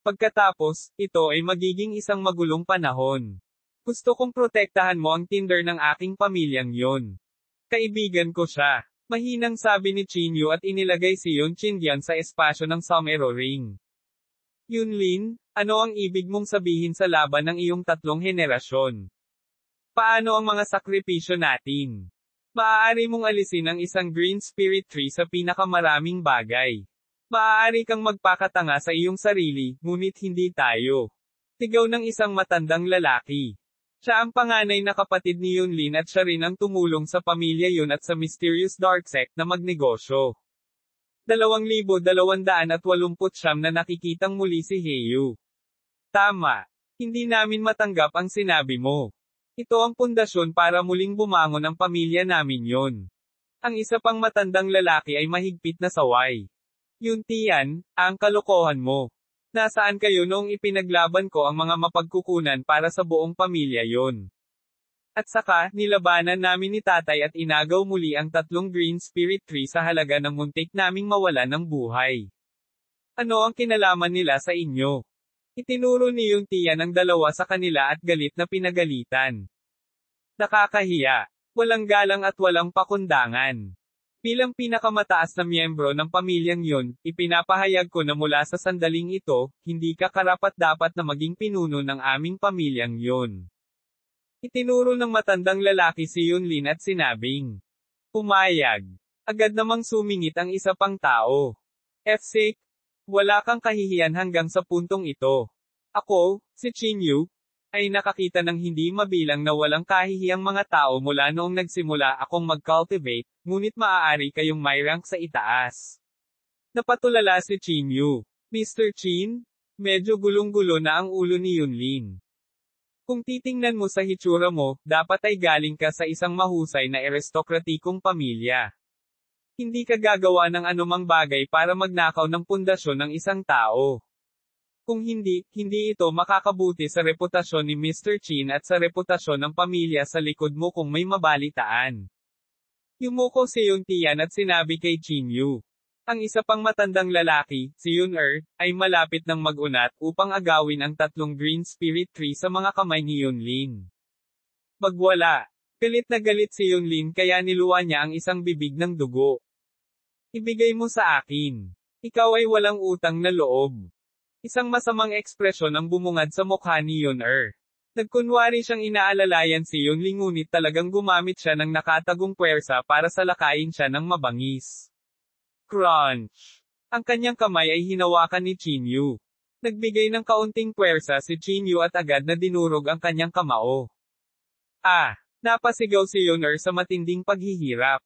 Pagkatapos, ito ay magiging isang magulong panahon. Gusto kong protektahan mo ang tinder ng aking pamilyang yon. Kaibigan ko siya. Mahinang sabi ni Chinyu at inilagay si Yun Chindian sa espasyo ng Somero Ring. Yunlin, ano ang ibig mong sabihin sa laban ng iyong 3 henerasyon? Paano ang mga sakripisyo natin? Maaari mong alisin ang isang Green Spirit Tree sa pinakamaraming bagay. Maaari kang magpakatanga sa iyong sarili, ngunit hindi tayo. Sigaw ng isang matandang lalaki. Siya ang panganay na kapatid ni Yunlin at siya rin ang tumulong sa pamilya yun at sa Mysterious Dark Sect na magnegosyo. 2,289 na nakikitang muli si Heiyu. Tama. Hindi namin matanggap ang sinabi mo. Ito ang pundasyon para muling bumangon ang pamilya namin yon. Ang isa pang matandang lalaki ay mahigpit na saway. Yun Tian, ang kalokohan mo. Nasaan kayo noong ipinaglaban ko ang mga mapagkukunan para sa buong pamilya yon? At saka, nilabanan namin ni tatay at inagaw muli ang 3 Green Spirit Tree sa halaga ng muntik naming mawalan ng buhay. Ano ang kinalaman nila sa inyo? Itinuro ni Yung Tian ang dalawa sa kanila at galit na pinagalitan. Nakakahiya. Walang galang at walang pakundangan. Bilang pinakamataas na miyembro ng pamilyang yon, ipinapahayag ko na mula sa sandaling ito, hindi ka karapat-dapat na maging pinuno ng aming pamilyang yon. Itinuro ng matandang lalaki si Yunlin at sinabing, pumayag. Agad namang sumingit ang isa pang tao. F-sake, wala kang kahihiyan hanggang sa puntong ito. Ako, si Chinyu, ay nakakita ng hindi mabilang na walang kahihiyang mga tao mula noong nagsimula akong mag-cultivate, ngunit maaari kayong may rank sa itaas. Napatulala si Chinyu. Mr. Chin, medyo gulong-gulo na ang ulo ni Yunlin. Kung titingnan mo sa hitsura mo, dapat ay galing ka sa isang mahusay na aristokratikong pamilya. Hindi ka gagawa ng anumang bagay para magnakaw ng pundasyon ng isang tao. Kung hindi, hindi ito makakabuti sa reputasyon ni Mr. Chin at sa reputasyon ng pamilya sa likod mo kung may mabalitaan. Yumuko si Yun Tian at sinabi kay Chinyu. Ang isa pang matandang lalaki, si Yun ay malapit ng mag-unat upang agawin ang 3 Green Spirit Tree sa mga kamay ni Yunlin. Magwala. Galit na galit si Yunlin kaya niluwa niya ang isang bibig ng dugo. Ibigay mo sa akin. Ikaw ay walang utang na loob. Isang masamang ekspresyon ang bumungad sa mukha ni Yun Nagkunwari siyang inaalalayan si Yunlin ngunit talagang gumamit siya ng nakatagong puwersa para salakayin siya ng mabangis. Crunch! Ang kanyang kamay ay hinawakan ni Chinyu. Nagbigay ng kaunting puwersa si Chinyu at agad na dinurog ang kanyang kamao. Napasigaw si Yun sa matinding paghihirap.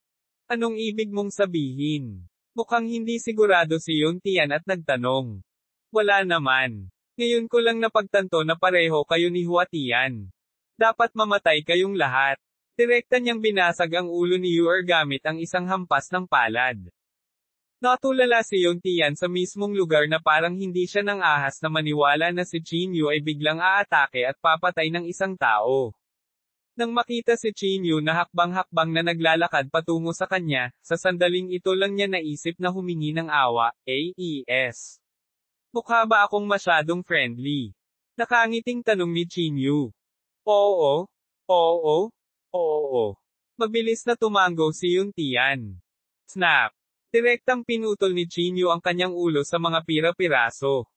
Anong ibig mong sabihin? Mukhang hindi sigurado si Yun Tian at nagtanong. Wala naman. Ngayon ko lang napagtanto na pareho kayo ni Huatian. Dapat mamatay kayong lahat. Direkta niyang binasag ang ulo ni Yuer gamit ang isang hampas ng palad. Natulala si Yun Tian sa mismong lugar na parang hindi siya nang ahas na maniwala na si Chinyu ay biglang aatake at papatay ng isang tao. Nang makita si Chinyu na hakbang-hakbang na naglalakad patungo sa kanya, sa sandaling ito lang niya naisip na humingi ng awa, AES. Mukha ba akong masyadong friendly? Nakangiting tanong ni Chinyu. Oo. Mabilis na tumango si Yun Tian. Snap! Direktang pinutol ni Chinyu ang kanyang ulo sa mga pira-piraso.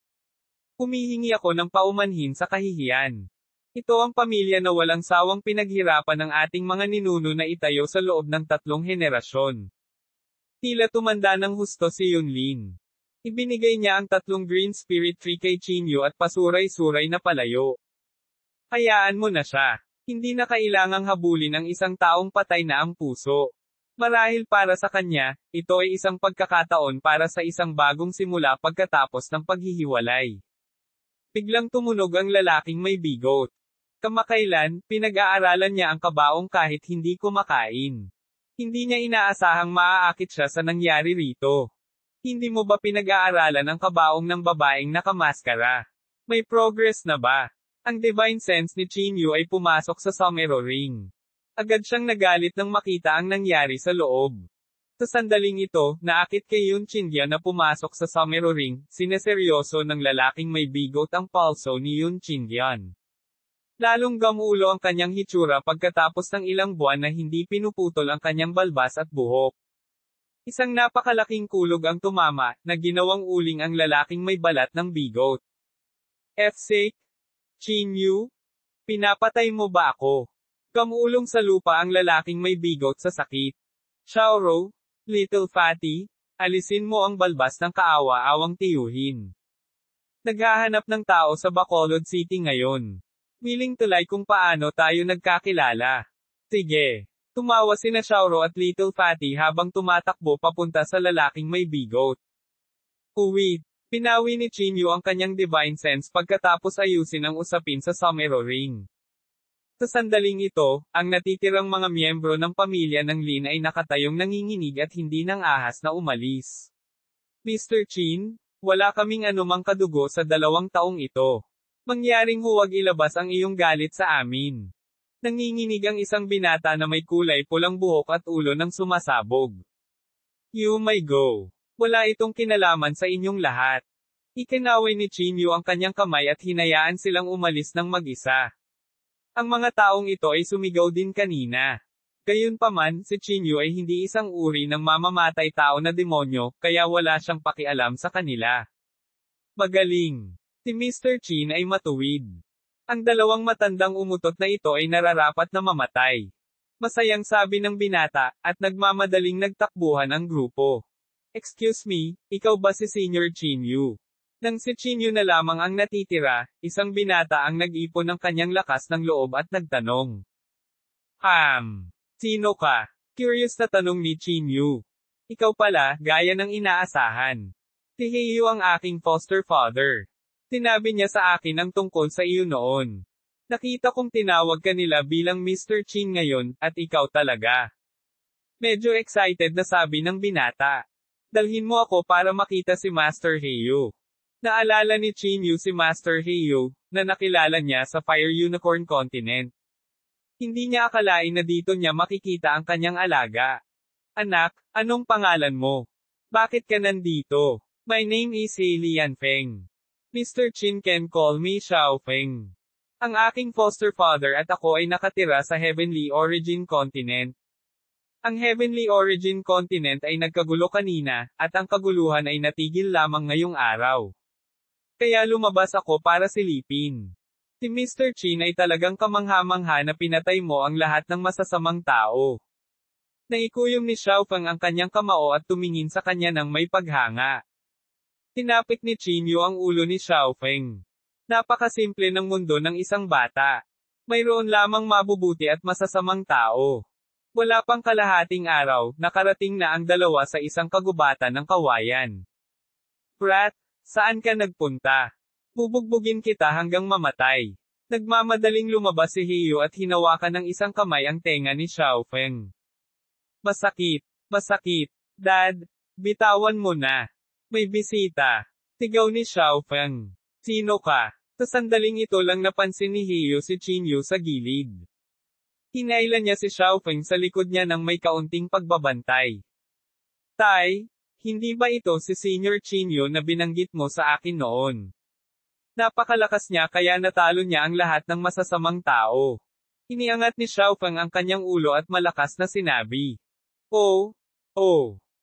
Humihingi ako ng paumanhin sa kahihiyan. Ito ang pamilya na walang sawang pinaghirapan ng ating mga ninuno na itayo sa loob ng 3 henerasyon. Tila tumanda ng husto si Yunlin. Ibinigay niya ang 3 green spirit tree kay Chinyu at pasuray-suray na palayo. Hayaan mo na siya. Hindi na kailangang habulin ang isang taong patay na ang puso. Marahil para sa kanya, ito ay isang pagkakataon para sa isang bagong simula pagkatapos ng paghihiwalay. Biglang tumunog ang lalaking may bigot. Kamakailan, pinag-aaralan niya ang kabaong kahit hindi kumakain. Hindi niya inaasahang maaakit siya sa nangyari rito. Hindi mo ba pinag-aaralan ang kabaong ng babaeng nakamaskara? May progress na ba? Ang divine sense ni Chinyu ay pumasok sa somero ring. Agad siyang nagalit nang makita ang nangyari sa loob. Sa sandaling ito, naakit kay Yun Chindia na pumasok sa somero ring, sineseryoso ng lalaking may bigot ang palso ni Yun Chindian. Lalong gamulo ang kanyang hitsura pagkatapos ng ilang buwan na hindi pinuputol ang kanyang balbas at buhok. Isang napakalaking kulog ang tumama, na ginawang uling ang lalaking may balat ng bigot. F-sake? Chinyu? Pinapatay mo ba ako? Gamulong sa lupa ang lalaking may bigot sa sakit. Xiaoro, little fatty, alisin mo ang balbas ng kaawa-awang tiyuhin. Naghahanap ng tao sa Bacolod City ngayon. Willing tulay kung paano tayo nagkakilala. Sige. Tumawa sina Xiaoro at Little Fatty habang tumatakbo papunta sa lalaking may bigot. Uwid. Pinawi ni Chinyu ang kanyang divine sense pagkatapos ayusin ang usapin sa somero ring. Sa sandaling ito, ang natitirang mga miyembro ng pamilya ng Lin ay nakatayong nanginginig at hindi nang ahas na umalis. Mr. Chin, wala kaming anumang kadugo sa 2 taong ito. Mangyaring huwag ilabas ang iyong galit sa amin. Nanginginig ang isang binata na may kulay pulang buhok at ulo ng sumasabog. You may go. Wala itong kinalaman sa inyong lahat. Ikinaway ni Chinyu ang kanyang kamay at hinayaan silang umalis ng mag-isa. Ang mga taong ito ay sumigaw din kanina. Gayunpaman, si Chinyu ay hindi isang uri ng mamamatay tao na demonyo, kaya wala siyang pakialam sa kanila. Magaling. Si Mr. Chin ay matuwid. Ang 2 matandang umutot na ito ay nararapat na mamatay. Masayang sabi ng binata, at nagmamadaling nagtakbuhan ang grupo. Excuse me, ikaw ba si Senior Chinyu? Nang si Chinyu na lamang ang natitira, isang binata ang nag-ipon ng kanyang lakas ng loob at nagtanong. Sino ka? Curious na tanong ni Chinyu. Ikaw pala, gaya ng inaasahan. Si Heiyu ang aking foster father. Sinabi niya sa akin ang tungkol sa iyo noon. Nakita kong tinawag ka nila bilang Mr. Chin ngayon, at ikaw talaga. Medyo excited na sabi ng binata. Dalhin mo ako para makita si Master Heiyu. Naalala ni Chinyu si Master Heiyu, na nakilala niya sa Fire Unicorn Continent. Hindi niya akalain na dito niya makikita ang kanyang alaga. Anak, anong pangalan mo? Bakit ka nandito? My name is He Lianfeng. Mr. Chin can call me Xiaofeng. Ang aking foster father at ako ay nakatira sa Heavenly Origin Continent. Ang Heavenly Origin Continent ay nagkagulo kanina, at ang kaguluhan ay natigil lamang ngayong araw. Kaya lumabas ako para silipin. Si Mr. Chin ay talagang kamangha-mangha na pinatay mo ang lahat ng masasamang tao. Naikuyom ni Xiaofeng ang kanyang kamao at tumingin sa kanya ng may paghanga. Tinapik ni Chinyu ang ulo ni Xiaofeng. Napakasimple ng mundo ng isang bata. Mayroon lamang mabubuti at masasamang tao. Wala pang kalahating araw, nakarating na ang 2 sa isang kagubatan ng kawayan. Brat, saan ka nagpunta? Bubugbugin kita hanggang mamatay. Nagmamadaling lumabas si Heiyu at hinawakan ng isang kamay ang tenga ni Xiaofeng. Masakit. Masakit. Dad, bitawan mo na. May bisita. Sigaw ni Xiaofeng. Sino ka? Sa sandaling ito lang napansin ni Heiyu si Chinyu sa gilid. Hinailan niya si Xiaofeng sa likod niya nang may kaunting pagbabantay. Tay, hindi ba ito si Senior Chinyu na binanggit mo sa akin noon? Napakalakas niya kaya natalo niya ang lahat ng masasamang tao. Iniangat ni Xiaofeng ang kanyang ulo at malakas na sinabi. Oh,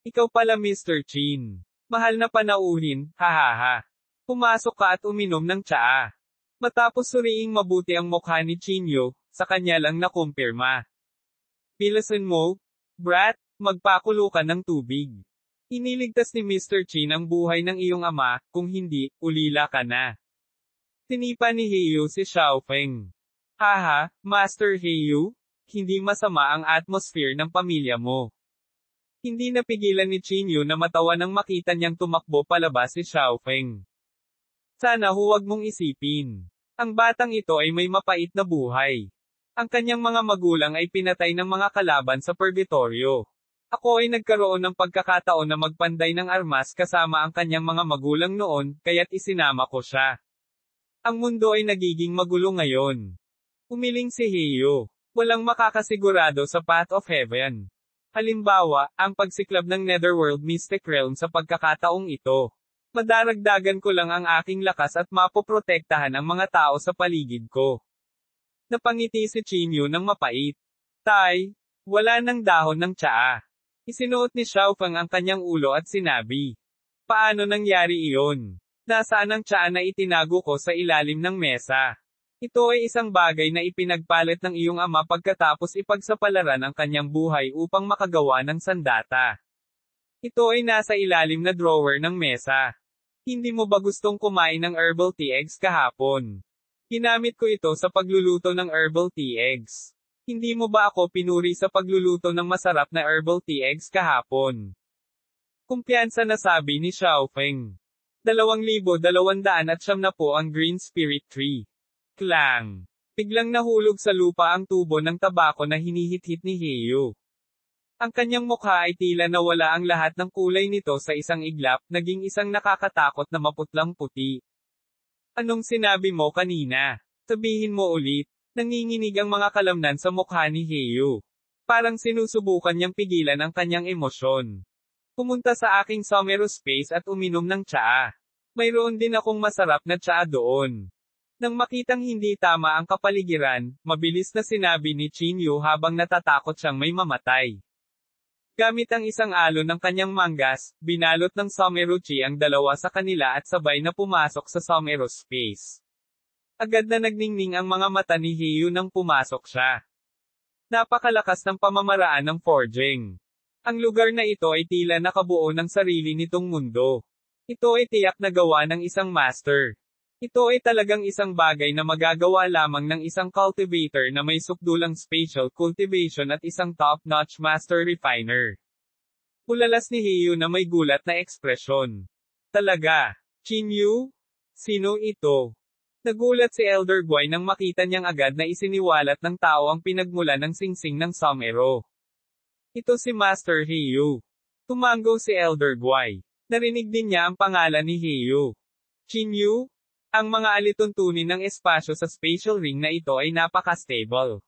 ikaw pala Mr. Chin. Mahal na panauhin, hahaha. Pumasok ka at uminom ng tsaa. Matapos suriing mabuti ang mukha ni Chinyu, sa kanya lang nakumpirma. Bilasan mo, brat, magpakulo ka ng tubig. Iniligtas ni Mr. Chin ang buhay ng iyong ama, kung hindi, ulila ka na. Tinipa ni Heiyu si Xiaofeng. Haha, Master Heiyu? Hindi masama ang atmosphere ng pamilya mo. Hindi napigilan ni Chinyu na matawa nang makita niyang tumakbo palabas si Xiaofeng. Sana huwag mong isipin. Ang batang ito ay may mapait na buhay. Ang kanyang mga magulang ay pinatay ng mga kalaban sa purgatorio. Ako ay nagkaroon ng pagkakataon na magpanday ng armas kasama ang kanyang mga magulang noon, kaya't isinama ko siya. Ang mundo ay nagiging magulo ngayon. Umiling si Heiyu. Walang makakasigurado sa Path of Heaven. Halimbawa, ang pagsiklab ng Netherworld Mystic Realm sa pagkakataong ito. Madaragdagan ko lang ang aking lakas at mapoprotektahan ang mga tao sa paligid ko. Napangiti si Chinyu ng mapait. Tay, wala nang dahon ng tsaa. Isinuot ni Xiaofeng ang kanyang ulo at sinabi. Paano nangyari iyon? Nasaan ang tsaa na itinago ko sa ilalim ng mesa? Ito ay isang bagay na ipinagpalit ng iyong ama pagkatapos ipagsapalaran ang kanyang buhay upang makagawa ng sandata. Ito ay nasa ilalim na drawer ng mesa. Hindi mo ba gustong kumain ng herbal tea eggs kahapon? Ginamit ko ito sa pagluluto ng herbal tea eggs. Hindi mo ba ako pinuri sa pagluluto ng masarap na herbal tea eggs kahapon? Kumpiyansa na sabi ni Xiaofeng. 2,200 na po ang green spirit tree. Klang. Biglang nahulog sa lupa ang tubo ng tabako na hinihit-hit ni Heiyu. Ang kanyang mukha ay tila nawala ang lahat ng kulay nito sa isang iglap, naging isang nakakatakot na maputlang puti. Anong sinabi mo kanina? Sabihin mo ulit. Nanginginig ang mga kalamnan sa mukha ni Heiyu. Parang sinusubukan niyang pigilan ang kanyang emosyon. Pumunta sa aking Somero Space at uminom ng tsaa. Mayroon din akong masarap na tsaa doon. Nang makitang hindi tama ang kapaligiran, mabilis na sinabi ni Chinyu habang natatakot siyang may mamatay. Gamit ang isang alon ng kanyang manggas, binalot ng Someruchi ang dalawa sa kanila at sabay na pumasok sa Somero Space. Agad na nagningning ang mga mata ni Heiyu nang pumasok siya. Napakalakas ng pamamaraan ng forging. Ang lugar na ito ay tila nakabuo ng sarili nitong mundo. Ito ay tiyak na gawa ng isang master. Ito ay talagang isang bagay na magagawa lamang ng isang cultivator na may sukdulang spatial cultivation at isang top-notch master refiner. Ulalas ni Heiyu na may gulat na ekspresyon. Talaga? Chinyu? Sino ito? Nagulat si Elder Guai nang makita niyang agad na isiniwalat ng tao ang pinagmulan ng singsing ng Somero. Ito si Master Heiyu. Tumango si Elder Guai. Narinig din niya ang pangalan ni Heiyu. Chinyu? Ang mga alituntunin ng espasyo sa spatial ring na ito ay napaka-stable.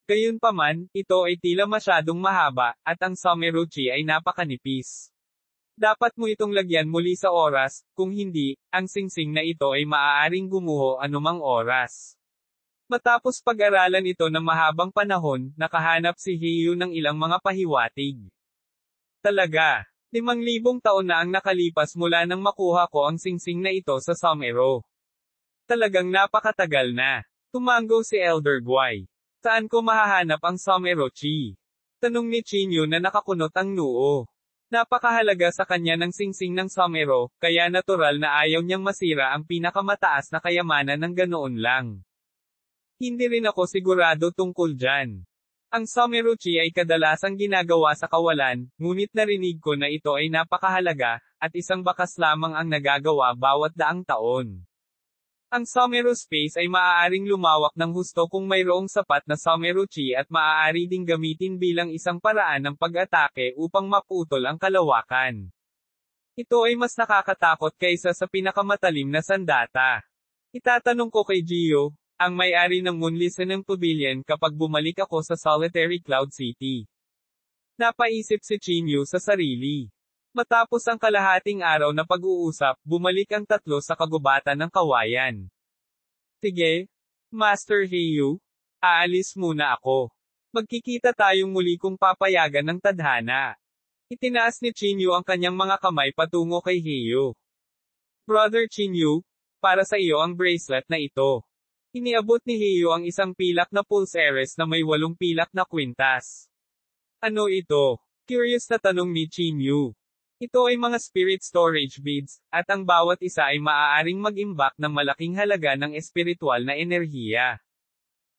Gayunpaman, ito ay tila masyadong mahaba, at ang Someruchi ay napakanipis. Dapat mo itong lagyan muli sa oras, kung hindi, ang singsing na ito ay maaaring gumuho anumang oras. Matapos pag-aralan ito ng mahabang panahon, nakahanap si Heiyu ng ilang mga pahiwatig. Talaga, 5,000 taon na ang nakalipas mula nang makuha ko ang singsing na ito sa Somero. Talagang napakatagal na. Tumango si Elder Guai. Saan ko mahahanap ang Someruchi? Tanong ni Chinyu na nakakunot ang noo. Napakahalaga sa kanya ng singsing ng Somero, kaya natural na ayaw niyang masira ang pinakamataas na kayamanan ng ganoon lang. Hindi rin ako sigurado tungkol dyan. Ang Someruchi ay kadalasang ginagawa sa kawalan, ngunit narinig ko na ito ay napakahalaga, at isang bakas lamang ang nagagawa bawat daang taon. Ang Somero Space ay maaaring lumawak ng husto kung mayroong sapat na Someruchi at maaari ding gamitin bilang isang paraan ng pag-atake upang maputol ang kalawakan. Ito ay mas nakakatakot kaysa sa pinakamatalim na sandata. Itatanong ko kay Gio, ang may-ari ng Moon Listening Pavilion kapag bumalik ako sa Solitary Cloud City. Napaisip si Chinyu sa sarili. Matapos ang kalahating araw na pag-uusap, bumalik ang tatlo sa kagubatan ng kawayan. Sige, Master Heiyu, aalis muna ako. Magkikita tayong muli kung papayagan ng tadhana. Itinaas ni Chinyu ang kanyang mga kamay patungo kay Heiyu. Brother Chinyu, para sa iyo ang bracelet na ito. Iniabot ni Heiyu ang isang pilak na pulseres na may 8 pilak na kwintas. Ano ito? Curious na tanong ni Chinyu. Ito ay mga spirit storage beads, at ang bawat isa ay maaaring mag-imbak ng malaking halaga ng espiritual na enerhiya.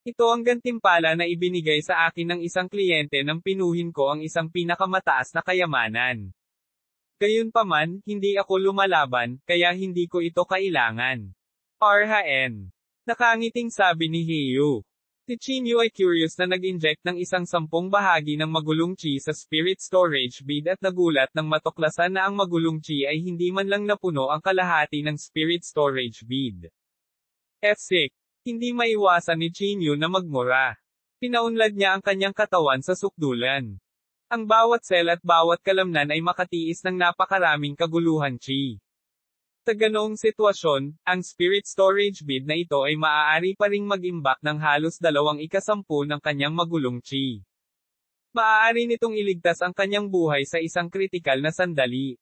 Ito ang gantimpala na ibinigay sa akin ng isang kliyente nang pinuhin ko ang isang pinakamataas na kayamanan. Gayunpaman, hindi ako lumalaban, kaya hindi ko ito kailangan. RHN. Nakangiting sabi ni Heiyu. Si Chinyu ay curious na nag-inject ng isang 10 bahagi ng magulong chi sa spirit storage bead at nagulat nang matuklasan na ang magulong chi ay hindi man lang napuno ang kalahati ng spirit storage bead. F6. Hindi maiwasan ni Chinyu na magmura. Pinaunlad niya ang kanyang katawan sa sukdulan. Ang bawat cell at bawat kalamnan ay makatiis ng napakaraming kaguluhan chi. Sa ganoong sitwasyon, ang spirit storage bead na ito ay maaari pa ring mag-imbak ng halos 2/10 ng kanyang magulong chi. Maaari nitong iligtas ang kanyang buhay sa isang kritikal na sandali.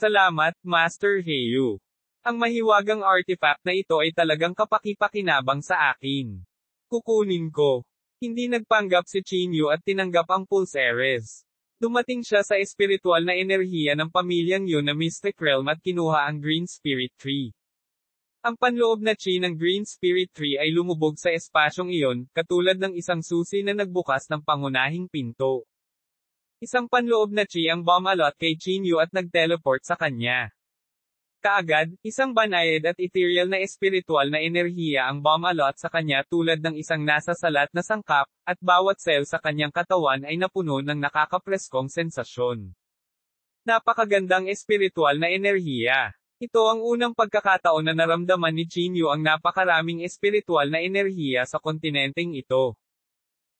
Salamat, Master Heiyu. Ang mahiwagang artifact na ito ay talagang kapaki-pakinabang sa akin. Kukunin ko. Hindi nagpanggap si Chinyu at tinanggap ang pulseres. Dumating siya sa espiritual na enerhiya ng pamilyang yun na Mystic Realm at kinuha ang Green Spirit Tree. Ang panloob na chi ng Green Spirit Tree ay lumubog sa espasyong iyon, katulad ng isang susi na nagbukas ng pangunahing pinto. Isang panloob na chi ang bumalot kay Chinyu at nag-teleport sa kanya. Kaagad, isang banayad at ethereal na espiritual na enerhiya ang bumalot sa kanya tulad ng isang nasa salat na sangkap, at bawat cell sa kanyang katawan ay napuno ng nakakapreskong sensasyon. Napakagandang espiritual na enerhiya. Ito ang unang pagkakataon na naramdaman ni Chinyu ang napakaraming espiritual na enerhiya sa kontinenteng ito.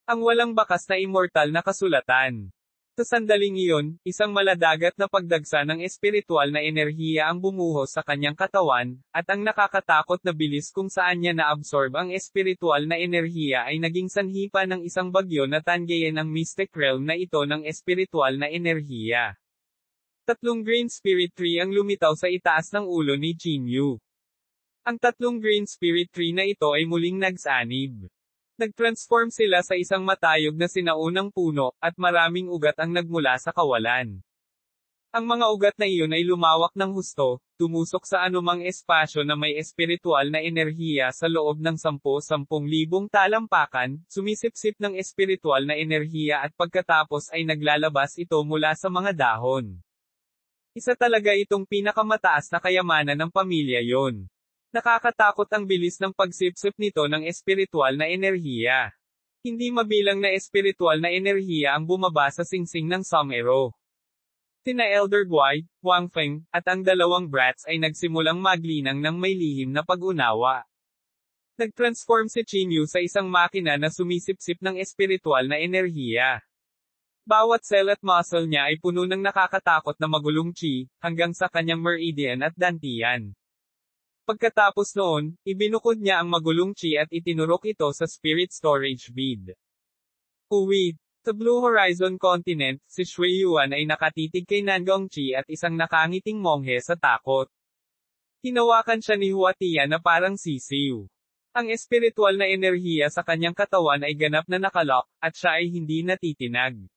Ang walang bakas na immortal na kasulatan. Sa sandaling iyon, isang maladagat na pagdagsa ng espiritual na enerhiya ang bumuhos sa kanyang katawan, at ang nakakatakot na bilis kung saan niya na-absorb ang espiritual na enerhiya ay naging sanhi pa ng isang bagyo na tanggayin ang mystic realm na ito ng espiritual na enerhiya. 3 green spirit tree ang lumitaw sa itaas ng ulo ni Chinyu. Ang 3 green spirit tree na ito ay muling nagsanib. Nag-transform sila sa isang matayog na sinaunang puno, at maraming ugat ang nagmula sa kawalan. Ang mga ugat na iyon ay lumawak ng husto, tumusok sa anumang espasyo na may espiritual na enerhiya sa loob ng 10,000 talampakan, sumisipsip ng espiritual na enerhiya at pagkatapos ay naglalabas ito mula sa mga dahon. Isa talaga itong pinakamataas na kayamanan ng pamilya yon. Nakakatakot ang bilis ng pagsipsip nito ng espiritual na enerhiya. Hindi mabilang na espiritual na enerhiya ang bumaba sa singsing ng somero. Sina Elder Guai, Wang Feng, at ang dalawang brats ay nagsimulang maglinang ng may lihim na pag-unawa. Nag-transform si Chinyu sa isang makina na sumisipsip ng espiritual na enerhiya. Bawat cell at muscle niya ay puno ng nakakatakot na magulong chi, hanggang sa kanyang meridian at dantian. Pagkatapos noon, ibinukod niya ang magulong chi at itinurok ito sa spirit storage bead. Uwi. Sa Blue Horizon Continent, si Shui Yuan ay nakatitig kay Nangong Chi at isang nakangiting monghe sa takot. Hinawakan siya ni Huatia na parang sisiw. Ang espiritual na enerhiya sa kanyang katawan ay ganap na nakalock, at siya ay hindi natitinag.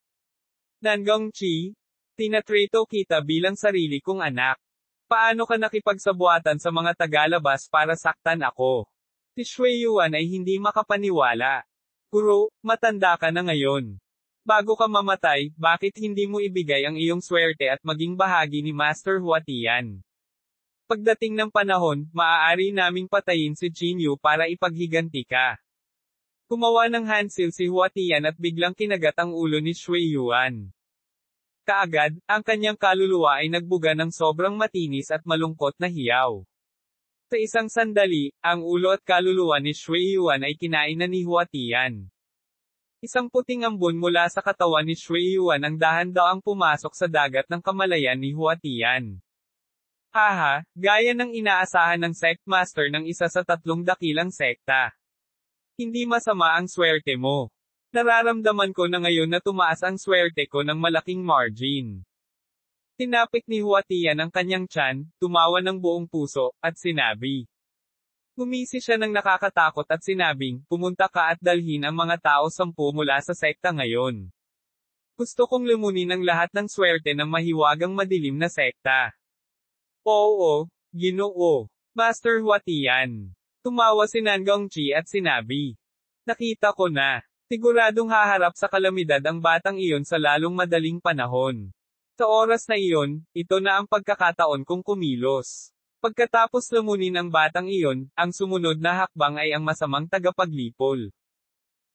Nangong Chi, tinatrato kita bilang sarili kong anak. Paano ka nakipagsabuatan sa mga tagalabas para saktan ako? Si Shui Yuan ay hindi makapaniwala. Guro, matanda ka na ngayon. Bago ka mamatay, bakit hindi mo ibigay ang iyong swerte at maging bahagi ni Master Huatian? Pagdating ng panahon, maaari naming patayin si Chinyu para ipaghiganti ka. Gumawa ng handsil si Huatian at biglang kinagat ang ulo ni Shui Yuan. Kaagad, ang kanyang kaluluwa ay nagbuga ng sobrang matinis at malungkot na hiyaw. Sa isang sandali, ang ulo at kaluluwa ni Shui Yuan ay kinain na ni Huatian. Isang puting ambon mula sa katawan ni Shui Yuan ang dahan-daang pumasok sa dagat ng kamalayan ni Huatian. Haha, gaya ng inaasahan ng sect master ng isa sa 3 dakilang sekta. Hindi masama ang swerte mo. Nararamdaman ko na ngayon na tumaas ang swerte ko ng malaking margin. Tinapik ni Huatian ang kanyang tiyan, tumawa ng buong puso, at sinabi. Gumisi siya ng nakakatakot at sinabing, pumunta ka at dalhin ang mga tao 10 mula sa sekta ngayon. Gusto kong lumunin ang lahat ng swerte ng mahiwagang madilim na sekta. Oo, Ginoo. Master Huatian. Tumawa si Nangongqi at sinabi. Nakita ko na. Siguradong haharap sa kalamidad ang batang iyon sa lalong madaling panahon. Sa oras na iyon, ito na ang pagkakataon kong kumilos. Pagkatapos lumunin ang batang iyon, ang sumunod na hakbang ay ang masamang tagapaglipol.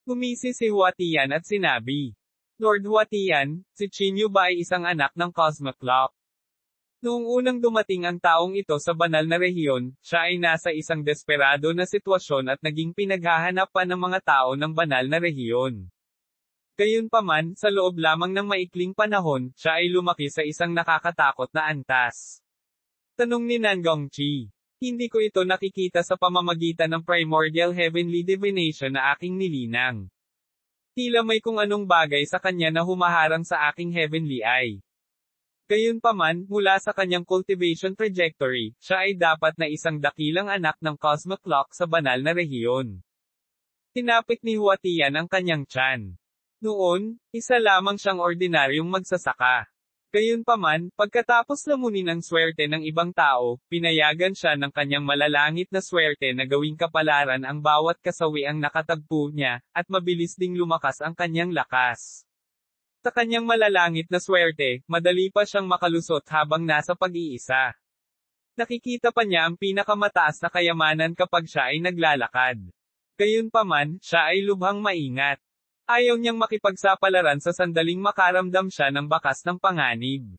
Gumisi si Huatian at sinabi. Lord Huatian, si Qinyu ba ay isang anak ng Cosmoclock? Noong unang dumating ang taong ito sa banal na rehiyon, siya ay nasa isang desperado na sitwasyon at naging pinaghahanapan ng mga tao ng banal na rehiyon. Gayunpaman, sa loob lamang ng maikling panahon, siya ay lumaki sa isang nakakatakot na antas. Tanong ni Nangongqi. Hindi ko ito nakikita sa pamamagitan ng primordial heavenly divination na aking nilinang. Tila may kung anong bagay sa kanya na humaharang sa aking heavenly eye. Gayunpaman, mula sa kanyang cultivation trajectory, siya ay dapat na isang dakilang anak ng Cosmoclock sa banal na rehiyon. Tinapik ni Huatian ang kanyang tiyan. Noon, isa lamang siyang ordinaryong magsasaka. Gayunpaman, pagkatapos lamunin ang swerte ng ibang tao, pinayagan siya ng kanyang malalangit na swerte na gawing kapalaran ang bawat kasawiang nakatagpo niya, at mabilis ding lumakas ang kanyang lakas. Sa kanyang malalangit na swerte, madali pa siyang makalusot habang nasa pag-iisa. Nakikita pa niya ang pinakamataas na kayamanan kapag siya ay naglalakad. Gayunpaman, siya ay lubhang maingat. Ayaw niyang makipagsapalaran sa sandaling makaramdam siya ng bakas ng panganib.